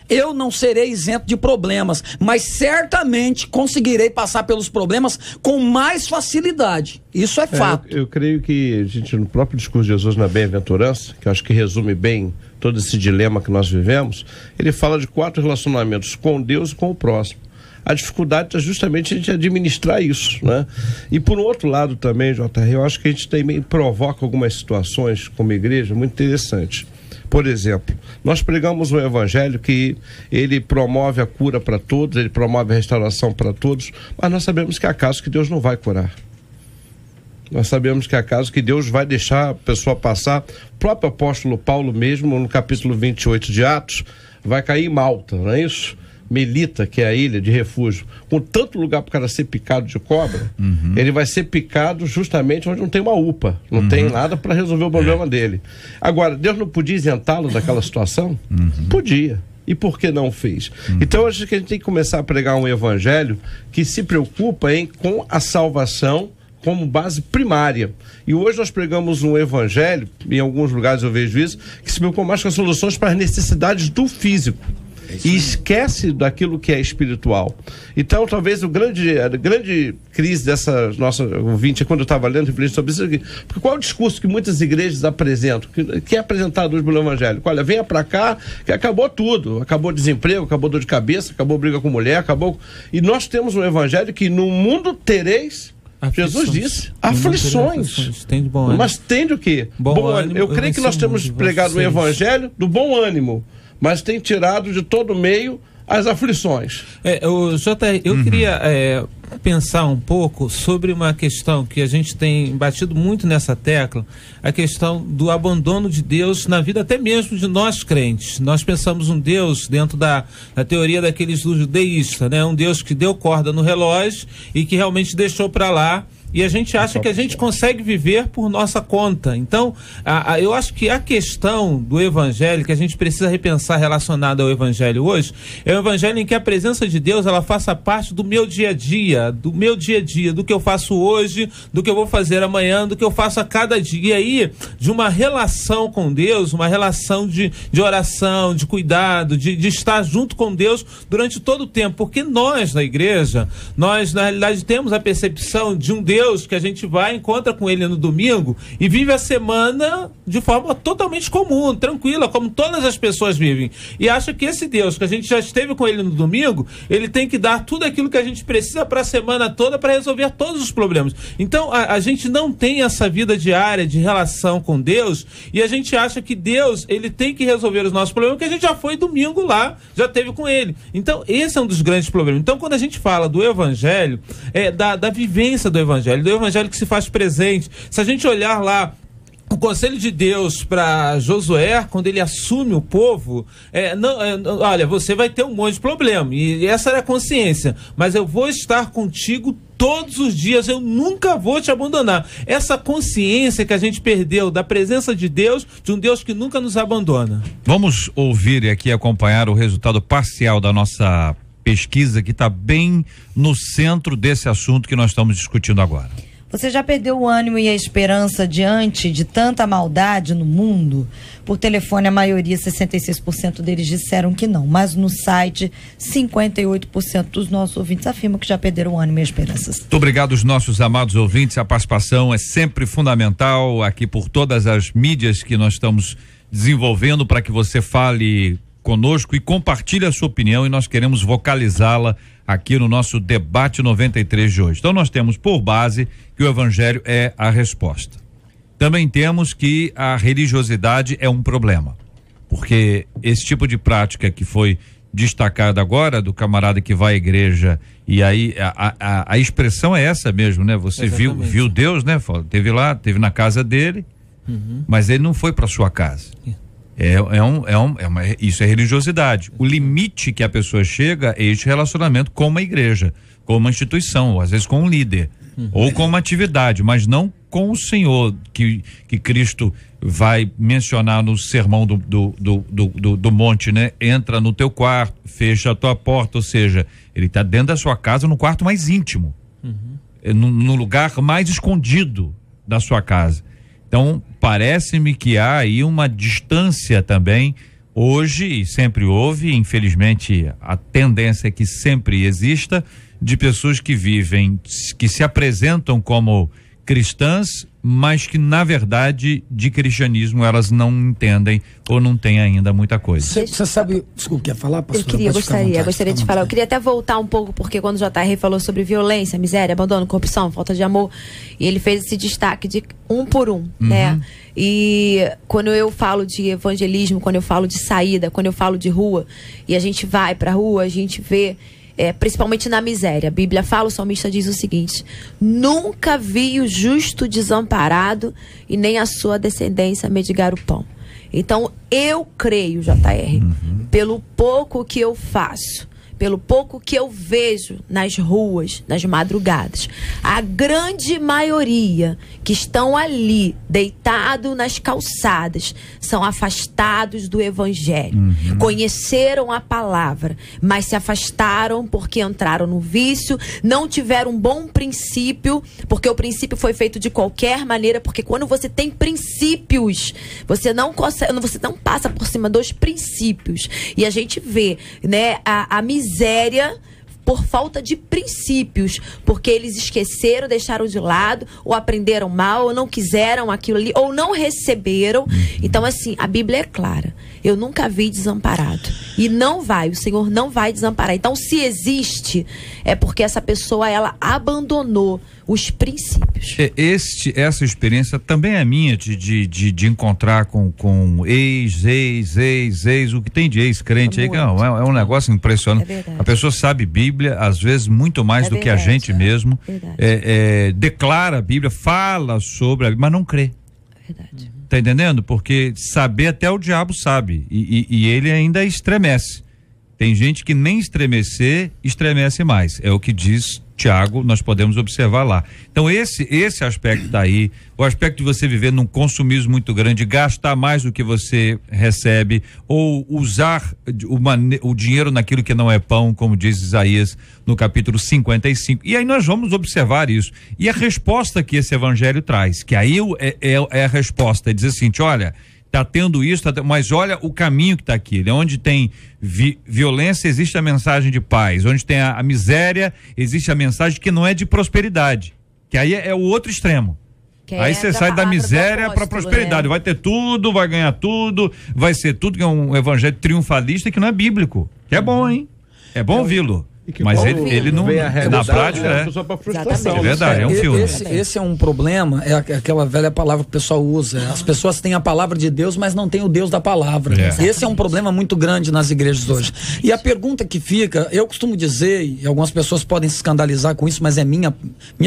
eu não serei isento de problemas, mas certamente conseguirei passar pelos problemas com mais facilidade. Isso é fato. Eu creio que a gente, no próprio discurso de Jesus na bem-aventurança, que eu acho que resume bem todo esse dilema que nós vivemos, ele fala de 4 relacionamentos com Deus e com o próximo. A dificuldade é justamente a gente administrar isso, né? E por outro lado também, JR, eu acho que a gente também provoca algumas situações como igreja muito interessantes. Por exemplo, nós pregamos um evangelho que ele promove a cura para todos, ele promove a restauração para todos, mas nós sabemos que há casos que Deus não vai curar. Nós sabemos que há casos que Deus vai deixar a pessoa passar. O próprio apóstolo Paulo mesmo, no capítulo 28 de Atos, vai cair em Malta, não é isso? Melita, que é a ilha de refúgio, com tanto lugar para o cara ser picado de cobra, ele vai ser picado justamente onde não tem uma UPA, não tem nada para resolver o problema dele. Agora, Deus não podia isentá-lo daquela situação? Podia. E por que não fez? Então, acho que a gente tem que começar a pregar um evangelho que se preocupa com a salvação como base primária. E hoje nós pregamos um evangelho, em alguns lugares eu vejo isso, que se preocupa mais com as soluções para as necessidades do físico. E esquece daquilo que é espiritual. Então, talvez a grande crise dessa nossa ouvinte é quando eu estava lendo sobre isso aqui. Porque qual é o discurso que muitas igrejas apresentam, que é apresentado hoje pelo evangelho? Olha, venha para cá, que acabou tudo. Acabou desemprego, acabou dor de cabeça, acabou briga com mulher, acabou... E nós temos um evangelho que no mundo tereis... Jesus disse, aflições. Tem de bom ânimo. Mas tem do quê? Bom ânimo. Eu creio que nós temos pregado o evangelho do bom ânimo, mas tem tirado de todo meio as aflições. Eu queria pensar um pouco sobre uma questão que a gente tem batido muito nessa tecla, a questão do abandono de Deus na vida até mesmo de nós crentes. Nós pensamos um Deus dentro da teoria daqueles do judeísta, né? Um Deus que deu corda no relógio e que realmente deixou para lá. E a gente acha que a gente consegue viver por nossa conta. Então, eu acho que a questão do evangelho, que a gente precisa repensar relacionada ao evangelho hoje, é um evangelho em que a presença de Deus, ela faça parte do meu dia a dia, do que eu faço hoje, do que eu vou fazer amanhã, do que eu faço a cada dia. E aí, de uma relação com Deus, uma relação de oração, de cuidado, de estar junto com Deus durante todo o tempo. Porque nós, na igreja, nós, na realidade, temos a percepção de um Deus que a gente vai, encontra com ele no domingo e vive a semana de forma totalmente comum, tranquila, como todas as pessoas vivem. E acha que esse Deus, que a gente já esteve com ele no domingo, ele tem que dar tudo aquilo que a gente precisa para a semana toda para resolver todos os problemas. Então, a gente não tem essa vida diária de relação com Deus e a gente acha que Deus, ele tem que resolver os nossos problemas, porque a gente já foi domingo lá, já teve com ele. Então, esse é um dos grandes problemas. Então, quando a gente fala do evangelho, da vivência do evangelho que se faz presente. Se a gente olhar lá o conselho de Deus para Josué, quando ele assume o povo, olha, você vai ter um monte de problema, e essa era a consciência, mas eu vou estar contigo todos os dias, eu nunca vou te abandonar. Essa consciência que a gente perdeu da presença de Deus, de um Deus que nunca nos abandona. Vamos ouvir e aqui acompanhar o resultado parcial da nossa pesquisa, que está bem no centro desse assunto que nós estamos discutindo agora. Você já perdeu o ânimo e a esperança diante de tanta maldade no mundo? Por telefone, a maioria, 66% deles disseram que não. Mas no site, 58% dos nossos ouvintes afirmam que já perderam o ânimo e a esperança. Muito obrigado aos nossos amados ouvintes. A participação é sempre fundamental aqui por todas as mídias que nós estamos desenvolvendo para que você fale conosco e compartilhe a sua opinião, e nós queremos vocalizá-la aqui no nosso debate 93 de hoje. Então nós temos por base que o evangelho é a resposta. Também temos que a religiosidade é um problema, porque esse tipo de prática que foi destacado agora do camarada que vai à igreja, e aí a expressão é essa mesmo, né? Você viu Deus, né? Teve na casa dele, mas ele não foi para sua casa. Isso é religiosidade. O limite que a pessoa chega é este relacionamento com uma igreja, com uma instituição, ou às vezes com um líder, ou com uma atividade, mas não com o Senhor que Cristo vai mencionar no sermão do monte, né? Entra no teu quarto, fecha a tua porta, ou seja, ele está dentro da sua casa, no quarto mais íntimo, no lugar mais escondido da sua casa. Então, parece-me que há aí uma distância também, hoje, e sempre houve, infelizmente a tendência é que sempre exista, de pessoas que vivem, que se apresentam como cristãs, mas que na verdade de cristianismo elas não entendem ou não têm ainda muita coisa. Você sabe, desculpa, quer falar, pastor? Eu gostaria de falar, eu queria até voltar um pouco, porque quando o JR falou sobre violência, miséria, abandono, corrupção, falta de amor, e ele fez esse destaque de um por um, né? E quando eu falo de evangelismo, quando eu falo de saída, quando eu falo de rua, e a gente vai pra rua, a gente vê principalmente na miséria. A Bíblia fala, o salmista diz o seguinte: nunca vi o justo desamparado e nem a sua descendência mendigar o pão. Então eu creio, JR, pelo pouco que eu faço, pelo pouco que eu vejo nas ruas, nas madrugadas, a grande maioria que estão ali, deitado nas calçadas, são afastados do evangelho. Conheceram a palavra, mas se afastaram porque entraram no vício, não tiveram um bom princípio, porque o princípio foi feito de qualquer maneira, porque quando você tem princípios, você não passa por cima dos princípios. E a gente vê, né, a miséria por falta de princípios, porque eles esqueceram, deixaram de lado, ou aprenderam mal, ou não quiseram aquilo ali, ou não receberam. Então, assim, a Bíblia é clara: eu nunca vi desamparado, e o Senhor não vai desamparar. Então, se existe, é porque essa pessoa, ela abandonou os princípios. Essa experiência também é minha, de encontrar com ex, o que tem de ex-crente aí, é um negócio impressionante. A pessoa sabe Bíblia, às vezes muito mais do que a gente mesmo, declara a Bíblia, fala sobre a Bíblia, mas não crê. Verdade. Tá entendendo? Porque saber até o diabo sabe, e ele ainda estremece. Tem gente que nem estremecer, estremece mais. É o que diz Tiago, nós podemos observar lá. Então esse aspecto daí, o aspecto de você viver num consumismo muito grande, gastar mais do que você recebe, ou usar o dinheiro naquilo que não é pão, como diz Isaías no capítulo 55. E aí nós vamos observar isso. E a resposta que esse evangelho traz, que aí é a resposta, diz assim: olha, tá tendo isso, mas olha o caminho que tá aqui, né? Onde tem violência, existe a mensagem de paz. Onde tem a miséria, existe a mensagem que não é de prosperidade, que aí é o outro extremo. Aí você sai da miséria para prosperidade, né? Vai ter tudo, vai ganhar tudo, vai ser tudo, que é um evangelho triunfalista que não é bíblico, que é bom, hein? É bom ouvi-lo. Mas ele não, na prática, é verdade, é um filme. Esse é um problema, é aquela velha palavra que o pessoal usa. As pessoas têm a palavra de Deus, mas não têm o Deus da palavra. Esse é um problema muito grande nas igrejas hoje. E a pergunta que fica, eu costumo dizer, e algumas pessoas podem se escandalizar com isso, mas é minha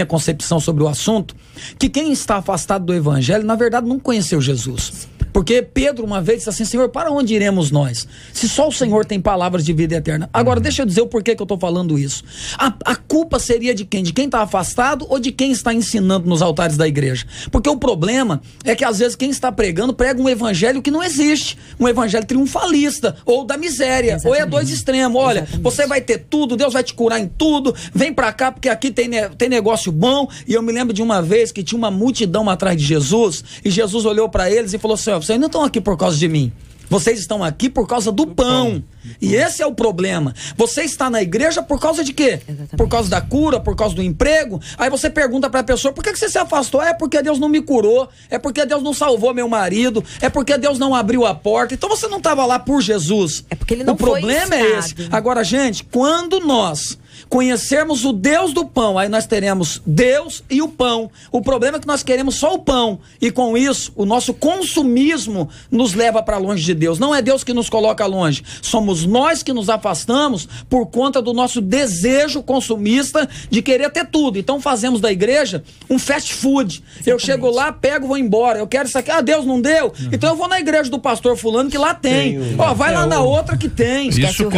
concepção sobre o assunto, que quem está afastado do evangelho, na verdade, não conheceu Jesus. Porque Pedro uma vez disse assim: Senhor, para onde iremos nós? Se só o Senhor tem palavras de vida eterna. Agora, deixa eu dizer o porquê que eu estou falando isso. A culpa seria de quem? De quem está afastado ou de quem está ensinando nos altares da igreja? Porque o problema é que às vezes quem está pregando prega um evangelho que não existe. Um evangelho triunfalista, ou da miséria. Exatamente. Ou é dois extremos. Olha, exatamente, você vai ter tudo, Deus vai te curar em tudo, vem pra cá porque aqui tem negócio bom. E eu me lembro de uma vez que tinha uma multidão atrás de Jesus, e Jesus olhou para eles e falou assim: vocês não estão aqui por causa de mim. Vocês estão aqui por causa do pão. E esse é o problema. Você está na igreja por causa de quê? Exatamente. Por causa da cura, por causa do emprego. Aí você pergunta para a pessoa: por que você se afastou? É porque Deus não me curou. É porque Deus não salvou meu marido. É porque Deus não abriu a porta. Então você não estava lá por Jesus. É porque ele não foi ensinado. O problema é esse. Agora, gente, quando nós conhecermos o Deus do pão, aí nós teremos Deus e o pão. O problema é que nós queremos só o pão, e com isso o nosso consumismo nos leva para longe de Deus. Não é Deus que nos coloca longe, somos nós que nos afastamos por conta do nosso desejo consumista de querer ter tudo. Então fazemos da igreja um fast food. Exatamente. Eu chego lá, pego, vou embora. Eu quero isso aqui, Deus não deu, então eu vou na igreja do pastor fulano que lá tem. Vai lá na outra que tem. Isso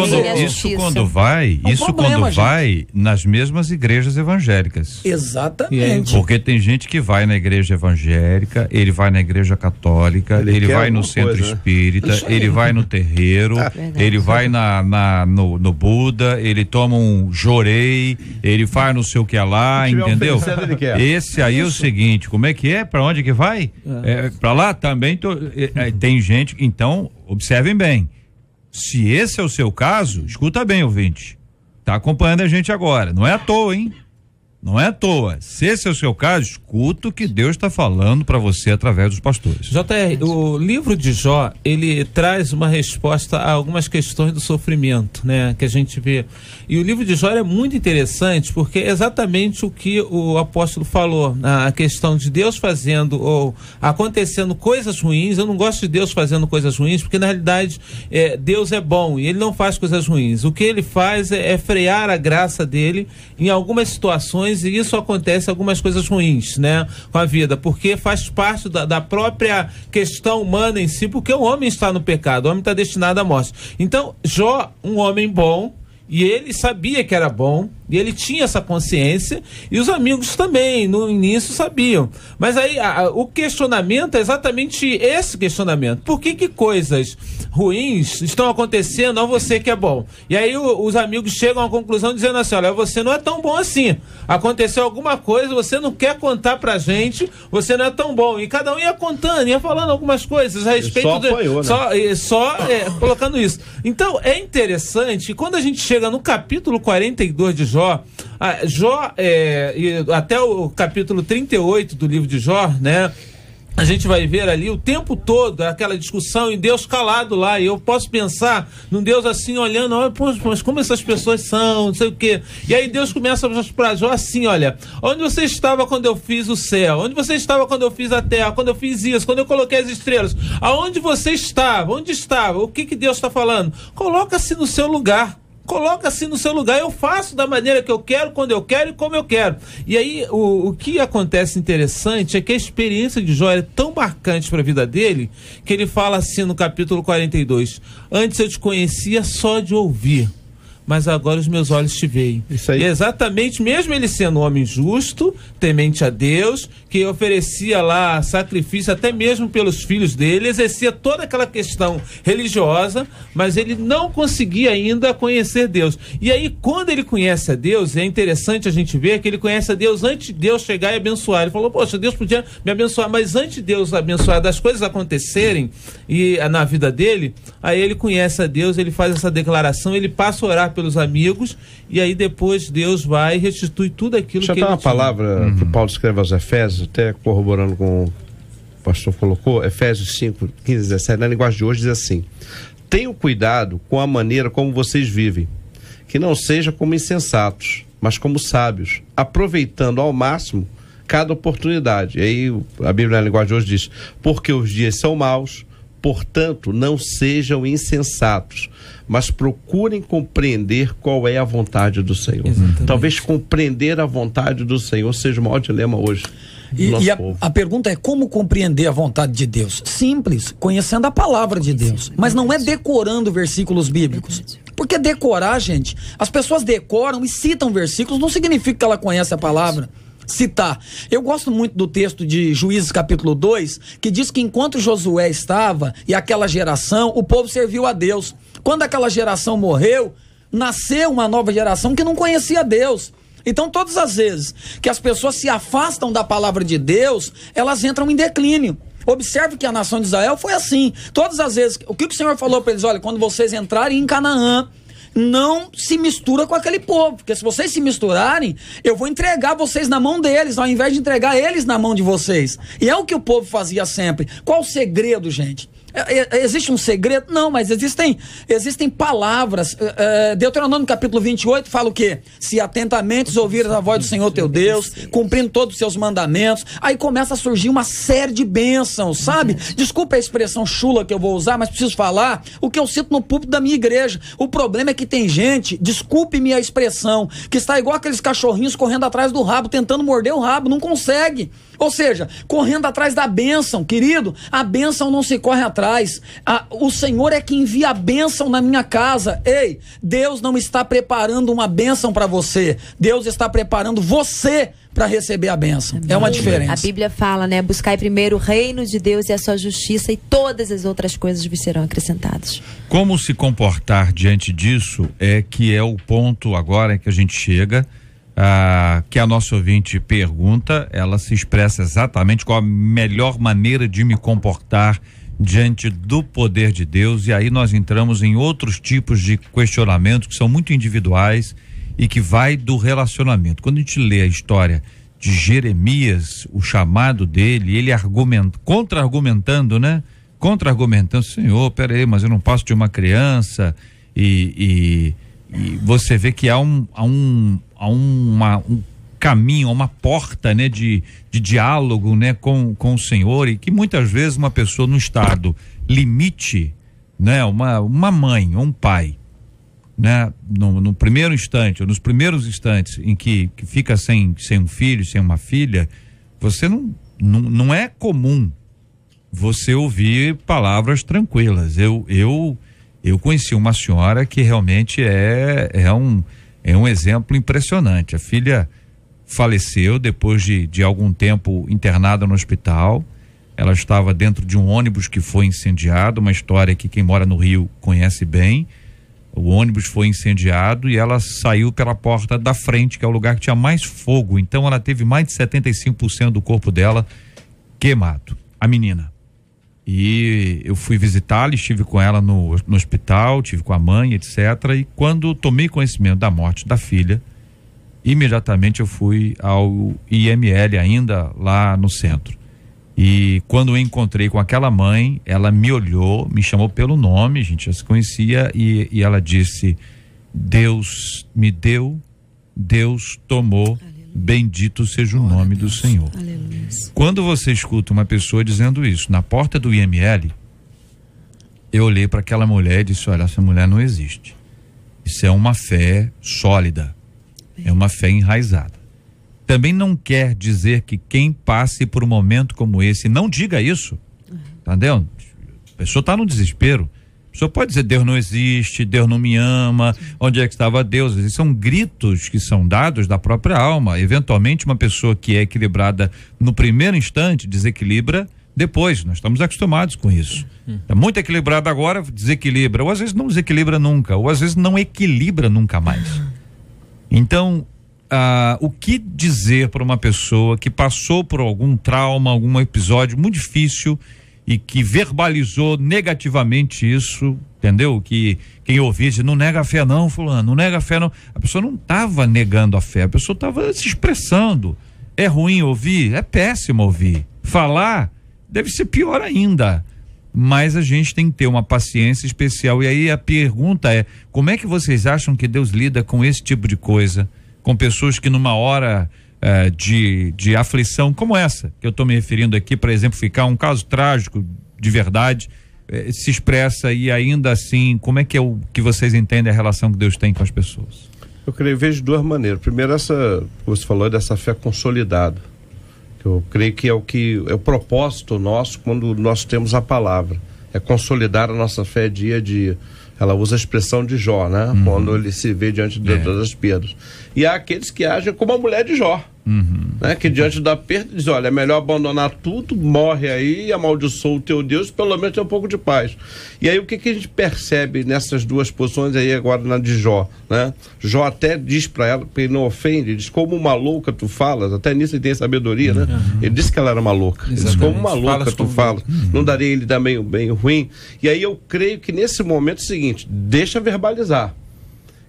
quando vai nas mesmas igrejas evangélicas. Exatamente. Porque tem gente que vai na igreja evangélica, ele vai na igreja católica, ele vai no centro espírita, ele vai no terreiro, ele vai no Buda, ele toma um jorei, ele faz não sei o que lá, entendeu? Esse aí é o seguinte, como é que é? Pra onde que vai? Pra lá também tem gente, então observem bem, se esse é o seu caso, escuta bem, ouvinte, tá acompanhando a gente agora, não é à toa, hein? Não é à toa. Se esse é o seu caso, escuta o que Deus está falando para você através dos pastores. JR, o livro de Jó, ele traz uma resposta a algumas questões do sofrimento, né, que a gente vê. E o livro de Jó é muito interessante porque é exatamente o que o apóstolo falou, a questão de Deus fazendo ou acontecendo coisas ruins. Eu não gosto de Deus fazendo coisas ruins porque na realidade Deus é bom e ele não faz coisas ruins. O que ele faz é frear a graça dele em algumas situações, e isso acontece algumas coisas ruins, né, com a vida, porque faz parte da própria questão humana em si, porque o homem está no pecado, o homem está destinado à morte. Então, Jó, um homem bom, e ele sabia que era bom, e ele tinha essa consciência, e os amigos também, no início, sabiam. Mas aí, o questionamento é exatamente esse questionamento. Por que coisas ruins estão acontecendo a você que é bom? E aí os amigos chegam à conclusão dizendo assim, olha, você não é tão bom assim. Aconteceu alguma coisa, você não quer contar pra gente, você não é tão bom. E cada um ia contando, ia falando algumas coisas a respeito colocando isso. Então, é interessante, quando a gente chega no capítulo 42 de Jó, até o capítulo 38 do livro de Jó, né? A gente vai ver ali o tempo todo aquela discussão e Deus calado lá, e eu posso pensar num Deus assim olhando, olha, mas como essas pessoas são, não sei o quê. E aí Deus começa para Jó assim, olha, onde você estava quando eu fiz o céu? Onde você estava quando eu fiz a terra? Quando eu fiz isso? Quando eu coloquei as estrelas? Aonde você estava? Onde estava? O que Deus está falando? Coloca-se no seu lugar. Coloca-se no seu lugar, eu faço da maneira que eu quero, quando eu quero e como eu quero. E aí, o que acontece interessante é que a experiência de Jó é tão marcante para a vida dele, que ele fala assim no capítulo 42, antes eu te conhecia só de ouvir, mas agora os meus olhos te veem. Isso aí. E exatamente, mesmo ele sendo um homem justo, temente a Deus, que oferecia lá sacrifício até mesmo pelos filhos dele, exercia toda aquela questão religiosa, mas ele não conseguia ainda conhecer Deus. E aí, quando ele conhece a Deus, é interessante a gente ver que ele conhece a Deus antes de Deus chegar e abençoar. Ele falou, poxa, Deus podia me abençoar, mas antes de Deus abençoar, das coisas acontecerem e na vida dele, aí ele conhece a Deus, ele faz essa declaração, ele passa a orar pelos amigos, e aí depois Deus vai e restitui tudo aquilo que ele tinha. Deixa eu dar uma palavra que Paulo escreve aos Efésios, até corroborando com o pastor colocou, Efésios 5, 15, 17, na linguagem de hoje diz assim: tenham cuidado com a maneira como vocês vivem, que não seja como insensatos, mas como sábios, aproveitando ao máximo cada oportunidade. E aí a Bíblia na linguagem de hoje diz, porque os dias são maus, portanto não sejam insensatos, mas procurem compreender qual é a vontade do Senhor. Exatamente. Talvez compreender a vontade do Senhor seja o maior dilema hoje. E a pergunta é como compreender a vontade de Deus? Simples, conhecendo a palavra de Deus, mas não é decorando versículos bíblicos. Porque decorar, gente, as pessoas decoram e citam versículos, não significa que ela conhece a palavra. Citar. Eu gosto muito do texto de Juízes capítulo 2, que diz que enquanto Josué estava e aquela geração, o povo serviu a Deus. Quando aquela geração morreu, nasceu uma nova geração que não conhecia Deus. Então, todas as vezes que as pessoas se afastam da palavra de Deus, elas entram em declínio. Observe que a nação de Israel foi assim. Todas as vezes, o que o Senhor falou para eles? Olha, quando vocês entrarem em Canaã, não se mistura com aquele povo, porque se vocês se misturarem, eu vou entregar vocês na mão deles, ao invés de entregar eles na mão de vocês. E é o que o povo fazia sempre. Qual o segredo, gente? Existe um segredo? Não, mas existem palavras. Deuteronômio capítulo 28 fala o quê? Se atentamente ouvires a voz do Senhor teu Deus, cumprindo todos os seus mandamentos, aí começa a surgir uma série de bênçãos, sabe? Desculpa a expressão chula que eu vou usar, mas preciso falar o que eu sinto no púlpito da minha igreja. O problema é que tem gente, desculpe-me a expressão, que está igual aqueles cachorrinhos correndo atrás do rabo, tentando morder o rabo, não consegue. Ou seja, correndo atrás da bênção, querido, a bênção não se corre atrás. O Senhor é que envia a bênção na minha casa. Ei, Deus não está preparando uma bênção para você. Deus está preparando você para receber a bênção. É uma diferença. A Bíblia fala, né? Buscai primeiro o reino de Deus e a sua justiça, e todas as outras coisas vos serão acrescentadas. Como se comportar diante disso é que é o ponto agora que a gente chega. Que a nossa ouvinte pergunta, ela se expressa exatamente qual a melhor maneira de me comportar diante do poder de Deus, e aí nós entramos em outros tipos de questionamentos que são muito individuais e que vai do relacionamento. Quando a gente lê a história de Jeremias, o chamado dele, ele contra-argumentando, né? Contra-argumentando, Senhor, peraí, mas eu não passo de uma criança, e você vê que há um caminho, uma porta, né, de diálogo, né, com o Senhor, e que muitas vezes uma pessoa no estado limite, né, uma mãe ou um pai, né, no primeiro instante, ou nos primeiros instantes em que fica sem um filho, sem uma filha, você não é comum você ouvir palavras tranquilas. Eu conheci uma senhora que realmente é um exemplo impressionante. A filha faleceu depois de algum tempo internada no hospital. Ela estava dentro de um ônibus que foi incendiado, uma história que quem mora no Rio conhece bem. O ônibus foi incendiado e ela saiu pela porta da frente, que é o lugar que tinha mais fogo. Então ela teve mais de 75% do corpo dela queimado, a menina. E eu fui visitá-la, estive com ela no hospital, estive com a mãe, etc. E quando tomei conhecimento da morte da filha, imediatamente eu fui ao IML ainda lá no centro. E quando eu encontrei com aquela mãe, ela me olhou, me chamou pelo nome, a gente já se conhecia, e ela disse: Deus me deu, Deus tomou, bendito seja o nome do Senhor. Aleluia. Quando você escuta uma pessoa dizendo isso na porta do IML, eu olhei para aquela mulher e disse: olha, essa mulher não existe. Isso é uma fé sólida, é uma fé enraizada. Também não quer dizer que quem passe por um momento como esse, não diga isso, entendeu? A pessoa está no desespero. A pessoa pode dizer: Deus não existe, Deus não me ama, onde é que estava Deus? Esses são gritos que são dados da própria alma. Eventualmente, uma pessoa que é equilibrada no primeiro instante desequilibra depois. Nós estamos acostumados com isso. Está muito equilibrado agora, desequilibra, ou às vezes não desequilibra nunca, ou às vezes não equilibra nunca mais. Então, o que dizer para uma pessoa que passou por algum trauma, algum episódio muito difícil e que verbalizou negativamente isso, entendeu? Que quem ouvia diz: não nega a fé não, fulano, não nega a fé não. A pessoa não estava negando a fé, a pessoa estava se expressando. É ruim ouvir? É péssimo ouvir. Falar deve ser pior ainda. Mas a gente tem que ter uma paciência especial. E aí a pergunta é: como é que vocês acham que Deus lida com esse tipo de coisa? Com pessoas que numa hora de aflição como essa que eu estou me referindo aqui, para exemplificar um caso trágico de verdade, se expressa, e ainda assim, como é que que vocês entendem a relação que Deus tem com as pessoas? Eu vejo de duas maneiras. Primeiro, essa você falou dessa fé consolidada, que eu creio que é o propósito nosso quando nós temos a palavra, é consolidar a nossa fé dia a dia. Ela usa a expressão de Jó, né? Quando ele se vê diante de todas as perdas. E há aqueles que agem como a mulher de Jó, né? Que diante da perda diz: olha, é melhor abandonar tudo, morre aí, amaldiçoa o teu Deus, pelo menos tem um pouco de paz. E aí o que a gente percebe nessas duas posições aí agora na de Jó, né? Jó até diz para ela, porque ele não ofende, diz: como uma louca tu falas, até nisso ele tem sabedoria, né? Ele disse que ela era uma louca. Ele diz: como uma louca tu falas, não darei ele também o bem ruim. E aí eu creio que nesse momento é o seguinte: deixa verbalizar.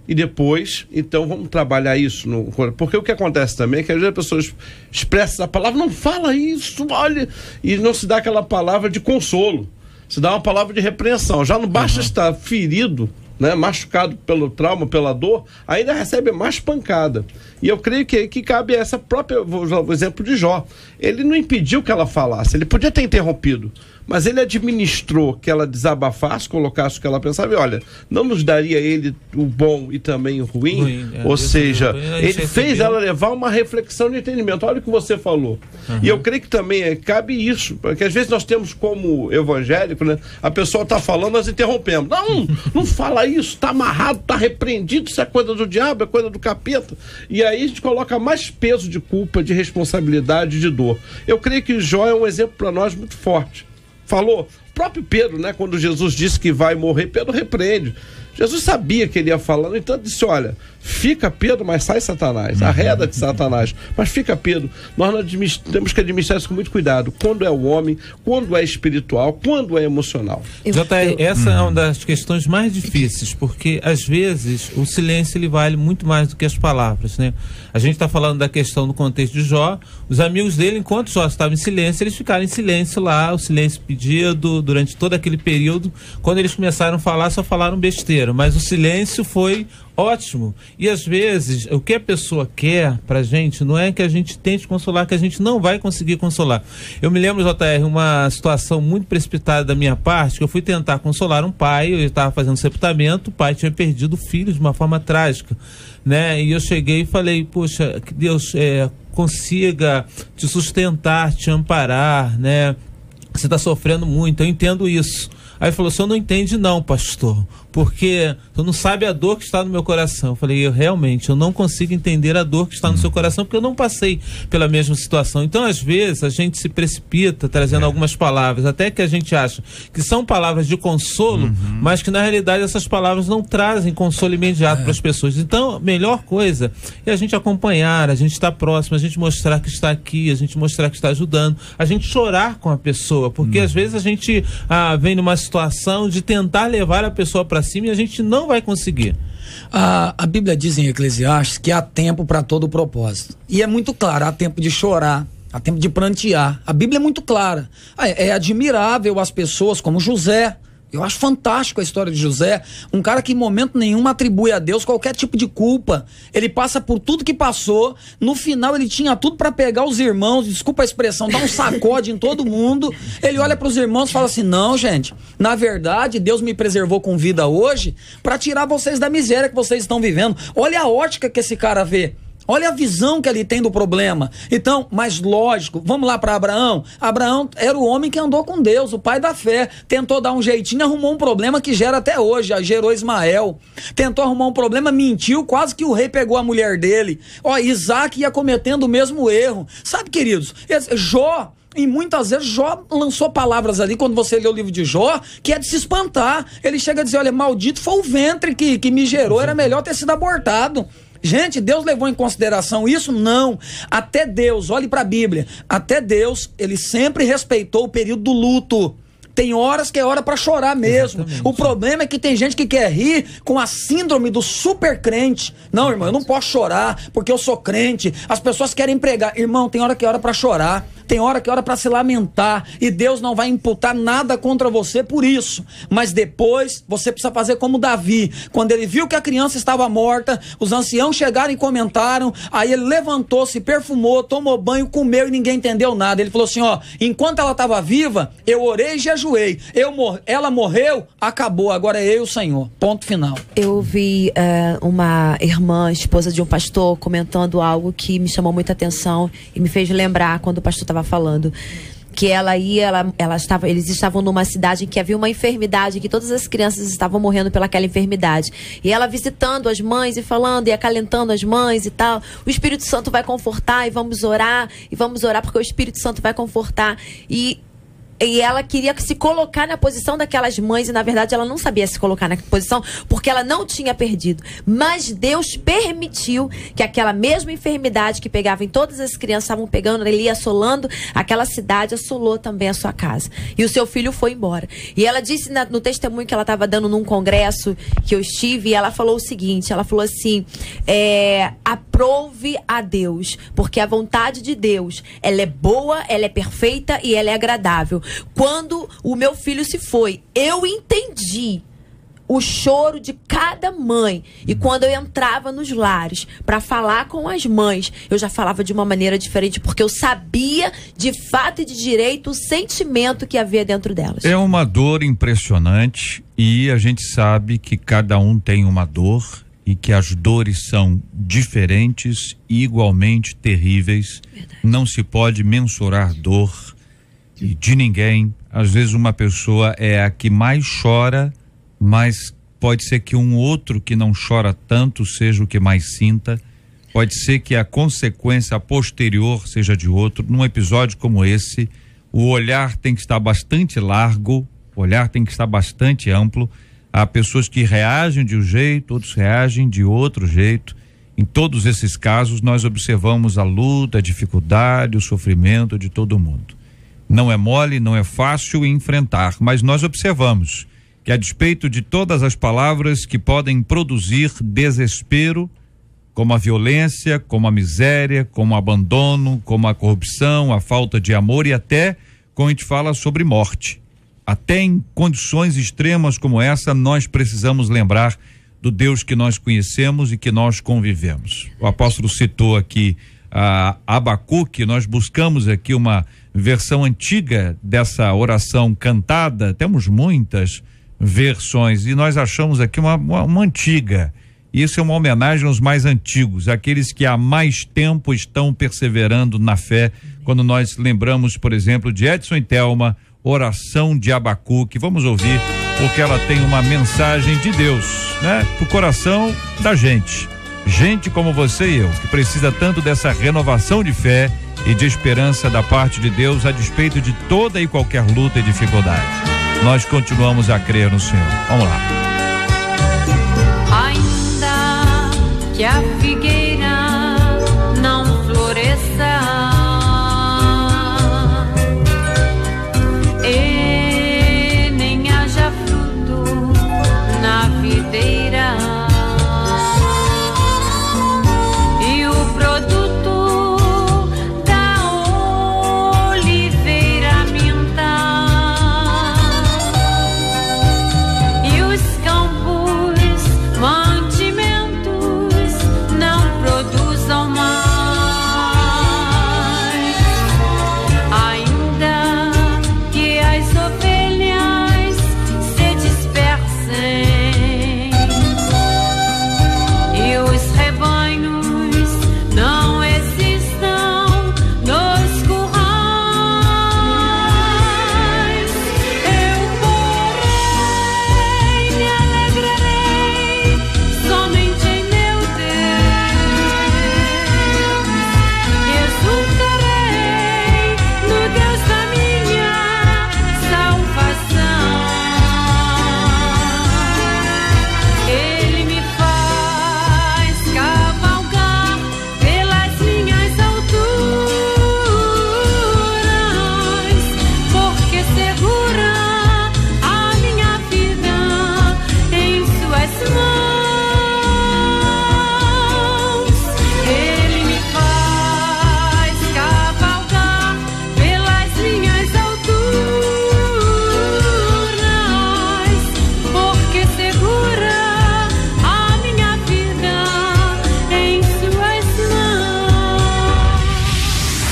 E depois, então, vamos trabalhar isso. Porque o que acontece também é que às vezes as pessoas expressam a palavra: não fala isso, olha, e não se dá aquela palavra de consolo. se dá uma palavra de repreensão. Já não basta estar ferido, né, machucado pelo trauma, pela dor, ainda recebe mais pancada. E eu creio que cabe essa própria, o exemplo de Jó. Ele não impediu que ela falasse, ele podia ter interrompido, mas ele administrou que ela desabafasse, colocasse o que ela pensava, e olha, não nos daria ele o bom e também o ruim, ou seja, ele fez ela levar uma reflexão de entendimento. Olha o que você falou. E eu creio que também cabe isso, porque às vezes nós temos como evangélico, né, a pessoa está falando, nós interrompemos. Não fala isso, está amarrado, está repreendido, isso é coisa do diabo, é coisa do capeta. E aí a gente coloca mais peso de culpa, de responsabilidade, de dor. Eu creio que Jó é um exemplo para nós muito forte. Falou, o próprio Pedro, né, quando Jesus disse que vai morrer, Pedro repreende. Jesus sabia que ele ia falar, no entanto disse, olha, fica Pedro, mas sai Satanás, arreda de Satanás, mas fica Pedro. Nós temos que administrar isso com muito cuidado, quando é o homem, quando é espiritual, quando é emocional. Essa é uma das questões mais difíceis, porque às vezes o silêncio ele vale muito mais do que as palavras, né? A gente está falando da questão no contexto de Jó, os amigos dele, enquanto Jó estava em silêncio, eles ficaram em silêncio lá, o silêncio pedido durante todo aquele período. Quando eles começaram a falar, só falaram besteira, mas o silêncio foi ótimo. E às vezes o que a pessoa quer pra gente não é que a gente tente consolar, que a gente não vai conseguir consolar. Eu me lembro, JR, uma situação muito precipitada da minha parte, que eu fui tentar consolar um pai, eu estava fazendo sepultamento, o pai tinha perdido o filho de uma forma trágica, né? E eu cheguei e falei, poxa, que Deus consiga te sustentar, te amparar, né? Você está sofrendo muito, eu entendo isso. Aí ele falou, o senhor não entende não, pastor, porque tu não sabe a dor que está no meu coração. Eu falei, eu não consigo entender a dor que está no seu coração, porque eu não passei pela mesma situação. Então, às vezes, a gente se precipita trazendo algumas palavras, até que a gente acha que são palavras de consolo, mas que na realidade essas palavras não trazem consolo imediato para as pessoas. Então, a melhor coisa é a gente acompanhar, a gente estar próximo, a gente mostrar que está aqui, a gente mostrar que está ajudando, a gente chorar com a pessoa, porque às vezes a gente vem numa situação de tentar levar a pessoa para cima e a gente não vai conseguir. A Bíblia diz em Eclesiastes que há tempo para todo propósito. E é muito claro, há tempo de chorar, há tempo de prantear. A Bíblia é muito clara. É admirável as pessoas como José. Eu acho fantástico a história de José, um cara que em momento nenhum atribui a Deus qualquer tipo de culpa. Ele passa por tudo que passou, no final ele tinha tudo para pegar os irmãos, desculpa a expressão, dar um sacode em todo mundo. Ele olha para os irmãos e fala assim, não, gente, na verdade Deus me preservou com vida hoje para tirar vocês da miséria que vocês estão vivendo. Olha a ótica que esse cara vê. Olha a visão que ele tem do problema. Então, mas lógico, vamos lá para Abraão. Abraão era o homem que andou com Deus, o pai da fé. Tentou dar um jeitinho, arrumou um problema que gera até hoje, gerou Ismael. Tentou arrumar um problema, mentiu, quase que o rei pegou a mulher dele. Isaac ia cometendo o mesmo erro. Sabe, queridos, Jó... E muitas vezes Jó lançou palavras ali, quando você lê o livro de Jó, que é de se espantar. Ele chega a dizer, olha, maldito foi o ventre que me gerou, era melhor ter sido abortado. Gente, Deus levou em consideração isso? Não. Até Deus, olhe para a Bíblia, até Deus, ele sempre respeitou o período do luto. Tem horas que é hora para chorar mesmo. Exatamente. O problema é que tem gente que quer rir com a síndrome do super crente. Não, irmão, eu não posso chorar porque eu sou crente. As pessoas querem pregar. Irmão, tem hora que é hora para chorar. Tem hora que é hora para se lamentar. E Deus não vai imputar nada contra você por isso. Mas depois você precisa fazer como Davi. Quando ele viu que a criança estava morta, os anciãos chegaram e comentaram. Aí ele levantou, se perfumou, tomou banho, comeu e ninguém entendeu nada. Ele falou assim, enquanto ela estava viva, eu orei e jejuei. Ela morreu, acabou. Agora é eu e o Senhor. Ponto final. Eu vi uma irmã, esposa de um pastor, comentando algo que me chamou muita atenção e me fez lembrar quando o pastor estava falando. Que eles estavam numa cidade em que havia uma enfermidade, que todas as crianças estavam morrendo pelaquela enfermidade. E ela visitando as mães e falando e acalentando as mães e tal. O Espírito Santo vai confortar e vamos orar porque o Espírito Santo vai confortar. E ela queria se colocar na posição daquelas mães e, na verdade, ela não sabia se colocar na posição porque ela não tinha perdido. Mas Deus permitiu que aquela mesma enfermidade que pegava em todas as crianças, estavam pegando, ele ia assolando aquela cidade, assolou também a sua casa. E o seu filho foi embora. E ela disse no testemunho que ela estava dando num congresso que eu estive, e ela falou o seguinte, ela falou assim, aprove a Deus, porque a vontade de Deus, ela é boa, ela é perfeita e ela é agradável. quando o meu filho se foi. Eu entendi o choro de cada mãe. E quando eu entrava nos lares para falar com as mães, eu já falava de uma maneira diferente, porque eu sabia de fato e de direito o sentimento que havia dentro delas. É uma dor impressionante e a gente sabe que cada um tem uma dor e que as dores são diferentes e igualmente terríveis. Verdade. Não se pode mensurar dor de ninguém. Às vezes uma pessoa é a que mais chora, mas pode ser que um outro que não chora tanto seja o que mais sinta. Pode ser que a consequência posterior seja de outro. Num episódio como esse, o olhar tem que estar bastante largo, o olhar tem que estar bastante amplo. Há pessoas que reagem de um jeito, outros reagem de outro jeito. Em todos esses casos, nós observamos a luta, a dificuldade, o sofrimento de todo mundo. Não é mole, não é fácil enfrentar, mas nós observamos que, a despeito de todas as palavras que podem produzir desespero, como a violência, como a miséria, como o abandono, como a corrupção, a falta de amor e até quando a gente fala sobre morte. Até em condições extremas como essa, nós precisamos lembrar do Deus que nós conhecemos e que nós convivemos. O apóstolo citou aqui a Abacuque. Nós buscamos aqui uma versão antiga dessa oração cantada, temos muitas versões e nós achamos aqui uma antiga. Isso é uma homenagem aos mais antigos, aqueles que há mais tempo estão perseverando na fé. Quando nós lembramos, por exemplo, de Edson e Thelma, oração de Abacuque, vamos ouvir, porque ela tem uma mensagem de Deus, né? Pro coração da gente como você e eu, que precisa tanto dessa renovação de fé e de esperança da parte de Deus, a despeito de toda e qualquer luta e dificuldade. Nós continuamos a crer no Senhor. Vamos lá. Ainda que a figueira não floresça e nem haja fruto na videira, e o produto da oliveira mintar, e os campos mantimentos não produzam mais, ainda que as ovelhas se dispersem e os rebanhos não existam nos currais, eu porém me alegrarei somente em meu Deus, exultarei no Deus da minha salvação. Ele me faz cavalgar pelas minhas alturas, porque segura a minha vida em suas mãos. Ele me faz cavalgar pelas minhas alturas, porque segura a minha vida em suas mãos.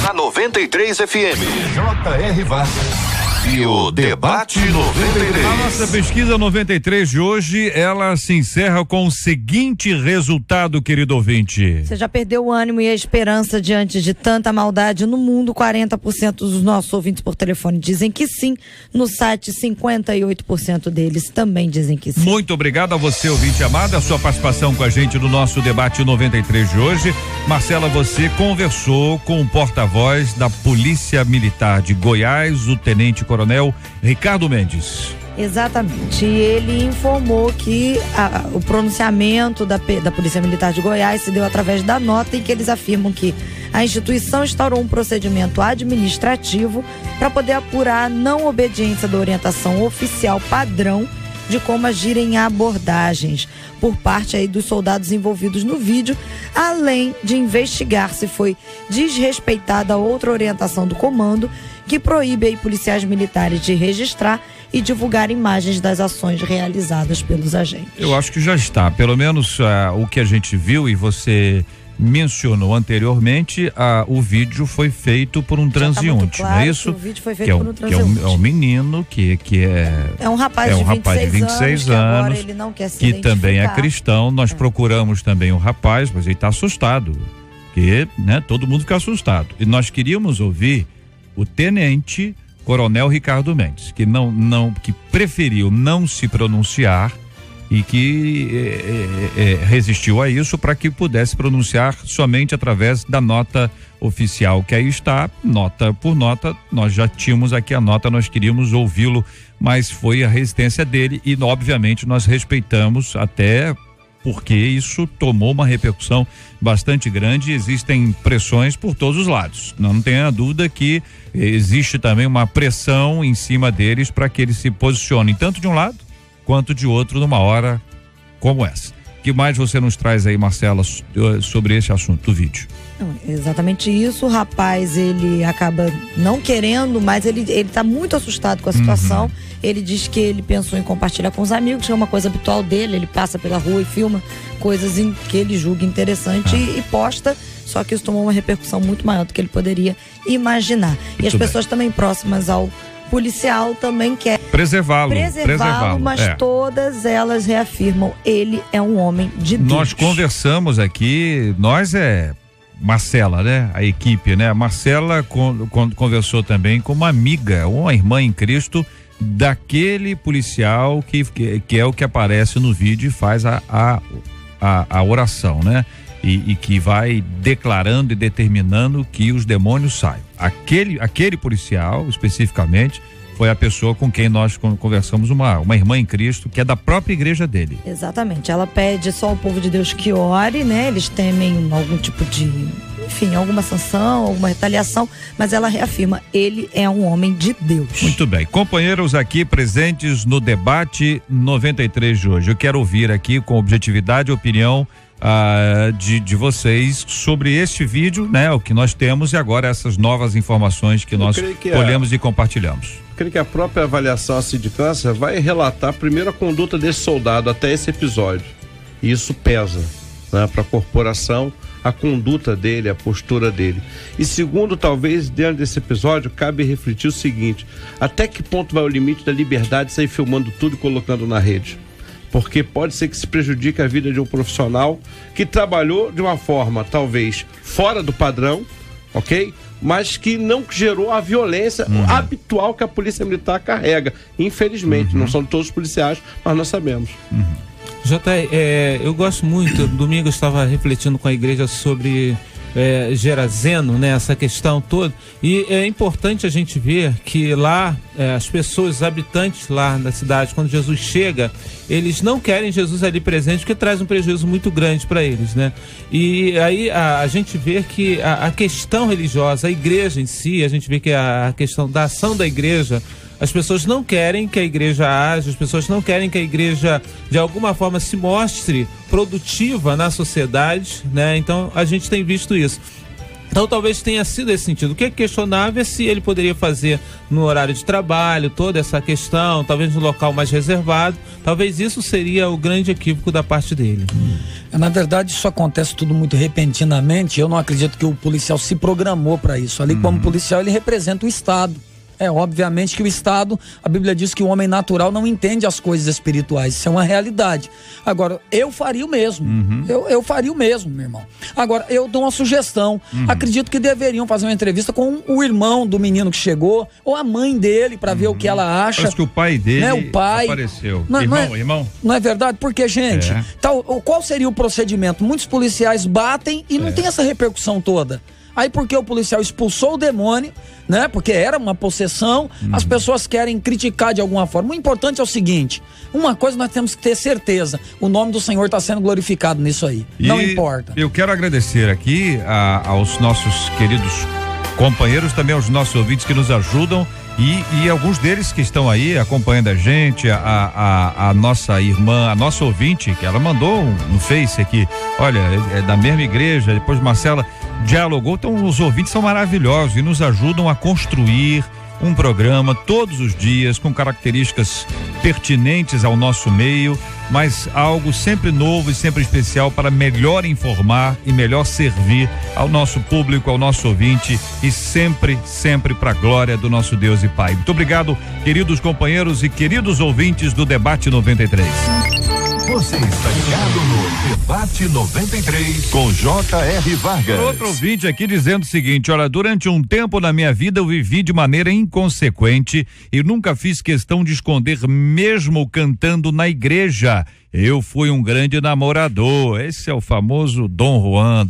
Na 93 FM, J.R. Vargas e o Debate 93. A nossa pesquisa 93 de hoje, ela se encerra com o seguinte resultado, querido ouvinte. Você já perdeu o ânimo e a esperança diante de tanta maldade no mundo? 40% dos nossos ouvintes por telefone dizem que sim. No site, 58% deles também dizem que sim. Muito obrigado a você, ouvinte amado, a sua participação com a gente no nosso Debate 93 de hoje. Marcela, você conversou com o porta-voz da Polícia Militar de Goiás, o Tenente-Coronel Ricardo Mendes. Exatamente. E ele informou que o pronunciamento da Polícia Militar de Goiás se deu através da nota em que eles afirmam que a instituição instaurou um procedimento administrativo para poder apurar a não obediência da orientação oficial padrão de como agir em abordagens por parte aí dos soldados envolvidos no vídeo, além de investigar se foi desrespeitada outra orientação do comando que proíbe aí policiais militares de registrar e divulgar imagens das ações realizadas pelos agentes. Eu acho que já está, pelo menos o que a gente viu e você mencionou anteriormente, o vídeo foi feito por um transeunte, claro, não é isso? O vídeo foi feito por um transeunte. É um menino que é um rapaz de 26 anos, que agora ele não quer se identificar. Também é cristão. Nós procuramos também o rapaz, mas ele está assustado, porque, né, todo mundo fica assustado. E nós queríamos ouvir o tenente Coronel Ricardo Mendes, que preferiu não se pronunciar e que resistiu a isso para que pudesse pronunciar somente através da nota oficial que aí está, nota por nota. Nós já tínhamos aqui a nota, nós queríamos ouvi-lo, mas foi a resistência dele e obviamente nós respeitamos, até porque isso tomou uma repercussão bastante grande. Existem pressões por todos os lados, não tenha dúvida que existe também uma pressão em cima deles para que eles se posicionem tanto de um lado quanto de outro numa hora como essa. O que mais você nos traz aí, Marcela, sobre esse assunto do vídeo? Exatamente isso. O rapaz, ele acaba não querendo, mas ele tá muito assustado com a situação. Ele diz que ele pensou em compartilhar com os amigos, que é uma coisa habitual dele. Ele passa pela rua e filma coisas que ele julga interessante e posta. Só que isso tomou uma repercussão muito maior do que ele poderia imaginar. E as pessoas também próximas ao policial também quer preservá-lo, mas todas elas reafirmam: ele é um homem de Deus. Nós conversamos aqui, Marcela, né? A equipe, né? A Marcela conversou também com uma amiga, uma irmã em Cristo daquele policial que é o que aparece no vídeo e faz a oração, né? E que vai declarando e determinando que os demônios saiam. Aquele policial, especificamente, foi a pessoa com quem nós conversamos, uma irmã em Cristo, que é da própria igreja dele. Exatamente. Ela pede só ao povo de Deus que ore, né? Eles temem algum tipo de, alguma sanção, alguma retaliação, mas ela reafirma: ele é um homem de Deus. Muito bem. Companheiros aqui presentes no debate 93 de hoje. Eu quero ouvir aqui com objetividade a opinião de vocês sobre este vídeo, né? O que nós temos e agora essas novas informações que nós colhemos e compartilhamos. Creio que a própria avaliação à sindicância vai relatar primeiro a conduta desse soldado até esse episódio. E isso pesa, né, para a corporação, a conduta dele, a postura dele. E segundo, talvez dentro desse episódio cabe refletir o seguinte: até que ponto vai o limite da liberdade de sair filmando tudo e colocando na rede? Porque pode ser que se prejudique a vida de um profissional que trabalhou de uma forma talvez fora do padrão, ok? Mas que não gerou a violência habitual que a polícia militar carrega. Infelizmente, não são todos os policiais, mas nós sabemos. Eu gosto muito. Domingo eu estava refletindo com a igreja sobre Gerazeno, né, essa questão toda, e é importante a gente ver que lá as pessoas, os habitantes lá da cidade, quando Jesus chega, eles não querem Jesus ali presente, porque traz um prejuízo muito grande para eles, né? E aí a gente vê que a questão religiosa, a igreja em si, a gente vê que a questão da ação da igreja, as pessoas não querem que a igreja age, as pessoas não querem que a igreja de alguma forma se mostre produtiva na sociedade, né? Então a gente tem visto isso. Então talvez tenha sido esse sentido. O que é questionável é se ele poderia fazer no horário de trabalho, toda essa questão, talvez no local mais reservado. Talvez isso seria o grande equívoco da parte dele. Na verdade, isso acontece tudo muito repentinamente. Eu não acredito que o policial se programou para isso. Ali, como policial, ele representa o Estado. Obviamente que o Estado, a Bíblia diz que o homem natural não entende as coisas espirituais, isso é uma realidade. Agora, eu faria o mesmo, eu faria o mesmo, meu irmão. Agora, eu dou uma sugestão, acredito que deveriam fazer uma entrevista com o irmão do menino que chegou, ou a mãe dele, para ver o que ela acha. Parece que o pai dele, né, o pai apareceu. Irmão? Não é verdade? Porque, gente, qual seria o procedimento? Muitos policiais batem e não tem essa repercussão toda. Aí porque o policial expulsou o demônio, né? Porque era uma possessão, as pessoas querem criticar de alguma forma. O importante é o seguinte: uma coisa nós temos que ter certeza: o nome do Senhor está sendo glorificado nisso aí. Não importa. Eu quero agradecer aqui aos nossos queridos companheiros, também aos nossos ouvintes que nos ajudam e alguns deles que estão aí acompanhando a gente, a nossa irmã, a nossa ouvinte, que ela mandou no Face aqui, olha, é da mesma igreja, depois Marcela. dialogou. Então os ouvintes são maravilhosos e nos ajudam a construir um programa todos os dias com características pertinentes ao nosso meio, mas algo sempre novo e sempre especial para melhor informar e melhor servir ao nosso público, ao nosso ouvinte e sempre para a glória do nosso Deus e Pai. Muito obrigado, queridos companheiros e queridos ouvintes do Debate 93. Você está ligado no Debate 93 com J.R. Vargas. Outro ouvinte aqui dizendo o seguinte: olha, durante um tempo na minha vida eu vivi de maneira inconsequente e nunca fiz questão de esconder, mesmo cantando na igreja. Eu fui um grande namorador. Esse é o famoso Dom Juan.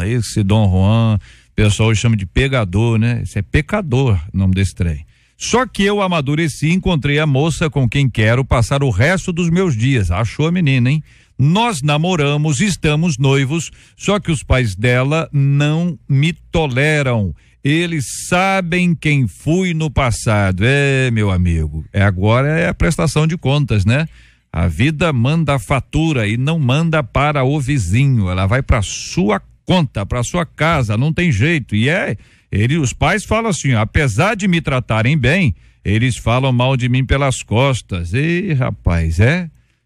Esse Dom Juan, o pessoal chama de pegador, né? Esse é pecador, o nome desse trem. Só que eu amadureci e encontrei a moça com quem quero passar o resto dos meus dias. Achou a menina, hein? Nós namoramos, estamos noivos, só que os pais dela não me toleram. Eles sabem quem fui no passado. Meu amigo, agora é a prestação de contas, né? A vida manda a fatura e não manda para o vizinho. Ela vai para sua conta, para sua casa, não tem jeito. E os pais falam assim, apesar de me tratarem bem, eles falam mal de mim pelas costas. Rapaz,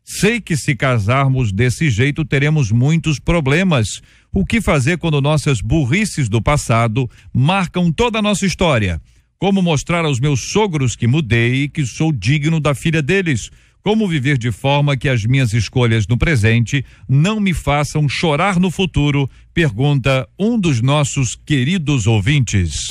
sei que se casarmos desse jeito teremos muitos problemas. O que fazer quando nossas burrices do passado marcam toda a nossa história? Como mostrar aos meus sogros que mudei e que sou digno da filha deles? Como viver de forma que as minhas escolhas no presente não me façam chorar no futuro? Pergunta um dos nossos queridos ouvintes.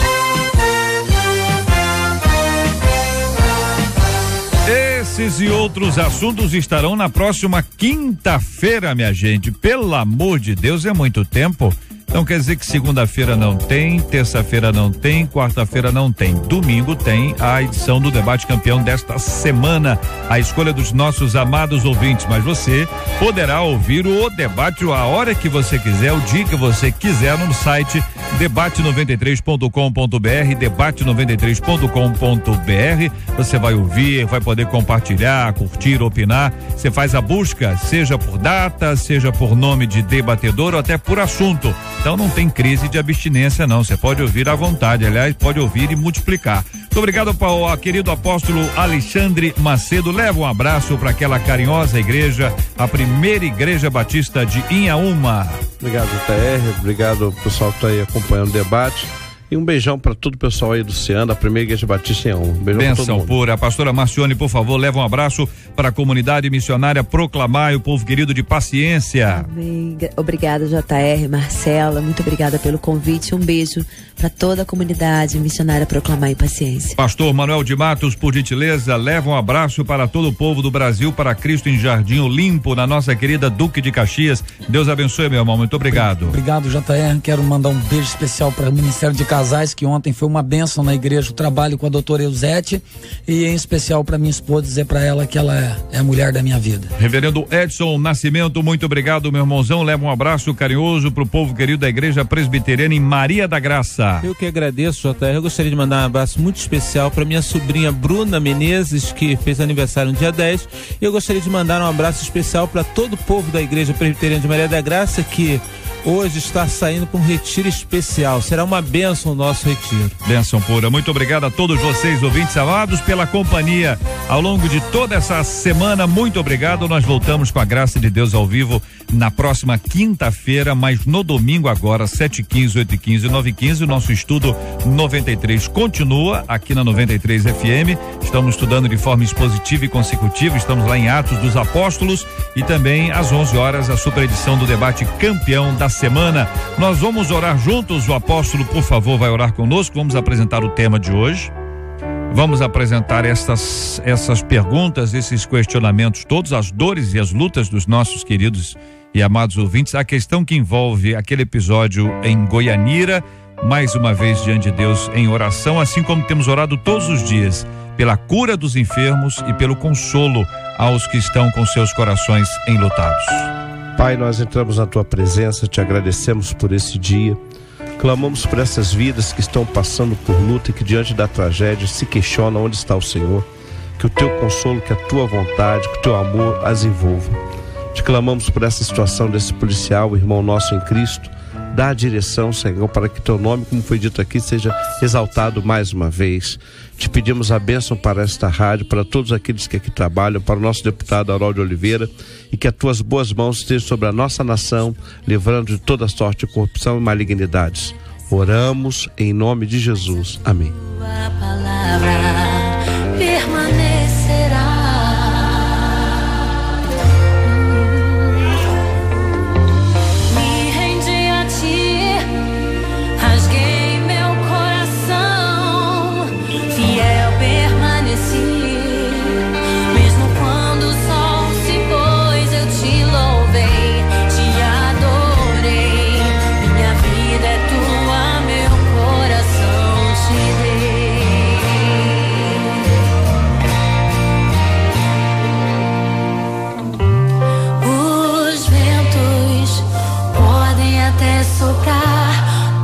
Esses e outros assuntos estarão na próxima quinta-feira, minha gente. Pelo amor de Deus, é muito tempo. Então quer dizer que segunda-feira não tem, terça-feira não tem, quarta-feira não tem. Domingo tem a edição do Debate Campeão desta semana, a escolha dos nossos amados ouvintes. Mas você poderá ouvir o debate a hora que você quiser, o dia que você quiser, no site debate93.com.br, debate93.com.br. Você vai ouvir, vai poder compartilhar, curtir, opinar. Você faz a busca, seja por data, seja por nome de debatedor ou até por assunto. Então não tem crise de abstinência não, você pode ouvir à vontade, aliás, pode ouvir e multiplicar. Muito obrigado ao querido apóstolo Alexandre Macedo. Leva um abraço para aquela carinhosa igreja, a primeira igreja batista de Inhaúma. Obrigado, TR, obrigado ao pessoal que está aí acompanhando o debate. E um beijão para todo o pessoal aí do Cian, da Primeira Igreja Batista em Inhaúma. Um beijão para todo mundo. Pura. A pastora Marcione, por favor, leva um abraço para a comunidade missionária Proclamar, o povo querido de Paciência. Amém. Obrigada, JR, Marcela, muito obrigada pelo convite. Um beijo para toda a comunidade missionária Proclamar e Paciência. Pastor Manuel de Matos, por gentileza, leva um abraço para todo o povo do Brasil, para Cristo em Jardim Olimpo, na nossa querida Duque de Caxias. Deus abençoe, meu irmão, muito obrigado. Obrigado, JR. Quero mandar um beijo especial para o Ministério de Casais, que ontem foi uma bênção na igreja, o trabalho com a doutora Eusete, e em especial para minha esposa, dizer para ela que ela é a mulher da minha vida. Reverendo Edson Nascimento, muito obrigado, meu irmãozão. Leva um abraço carinhoso pro povo querido da Igreja Presbiteriana em Maria da Graça. Eu que agradeço, JR. Eu gostaria de mandar um abraço muito especial para minha sobrinha Bruna Menezes, que fez aniversário no dia 10. E eu gostaria de mandar um abraço especial para todo o povo da Igreja Presbiteriana de Maria da Graça, que hoje está saindo para um retiro especial. Será uma bênção o nosso retiro. Bênção pura. Muito obrigado a todos vocês, ouvintes amados, pela companhia ao longo de toda essa semana. Muito obrigado. Nós voltamos com a graça de Deus ao vivo na próxima quinta-feira, mas no domingo agora, 7h15, 8h15 e 9h15, o nosso estudo 93 continua aqui na 93 FM. Estamos estudando de forma expositiva e consecutiva. Estamos lá em Atos dos Apóstolos e também às 11 horas a super edição do Debate Campeão da semana. Nós vamos orar juntos. O apóstolo, por favor, vai orar conosco. Vamos apresentar o tema de hoje. Vamos apresentar essas perguntas, esses questionamentos todos, as dores e as lutas dos nossos queridos e amados ouvintes. A questão que envolve aquele episódio em Goianira, mais uma vez diante de Deus em oração, assim como temos orado todos os dias pela cura dos enfermos e pelo consolo aos que estão com seus corações enlutados. Pai, nós entramos na tua presença, te agradecemos por esse dia, clamamos por essas vidas que estão passando por luta e que diante da tragédia se questionam onde está o Senhor, que o teu consolo, que a tua vontade, que o teu amor as envolva. Te clamamos por essa situação desse policial, irmão nosso em Cristo, dá a direção, Senhor, para que teu nome, como foi dito aqui, seja exaltado mais uma vez. Te pedimos a bênção para esta rádio, para todos aqueles que aqui trabalham, para o nosso deputado Harold Oliveira, e que as tuas boas mãos estejam sobre a nossa nação, livrando de toda sorte de corrupção e malignidades. Oramos em nome de Jesus. Amém. Tua palavra permanecerá. Me rendi a ti, rasguei meu coração, fiel permaneci, mesmo quando o sol se pôs, eu te louvei, te adorei, minha vida é tua, meu coração te dei. Os ventos podem até soprar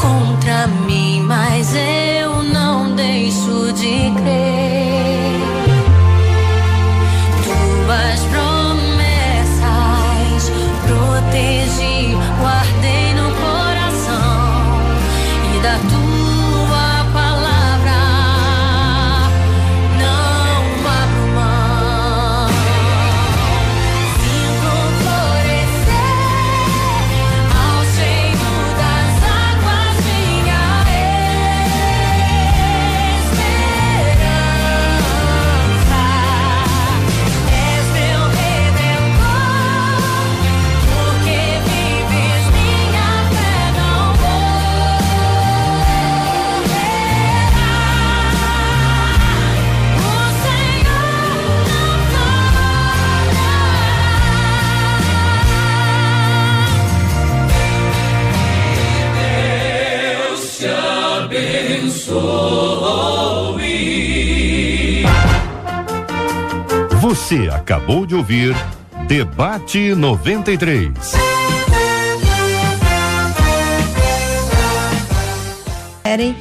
contra mim, mas eu não deixo de crer. Tuas promessas protegi, guardei no coração, e da tua palavra não abro mão. Sinto florescer ao cheiro das águas, minha esperança. És meu redentor, porque vives, minha fé não morrerá. O Senhor não Você acabou de ouvir Debate 93. Querem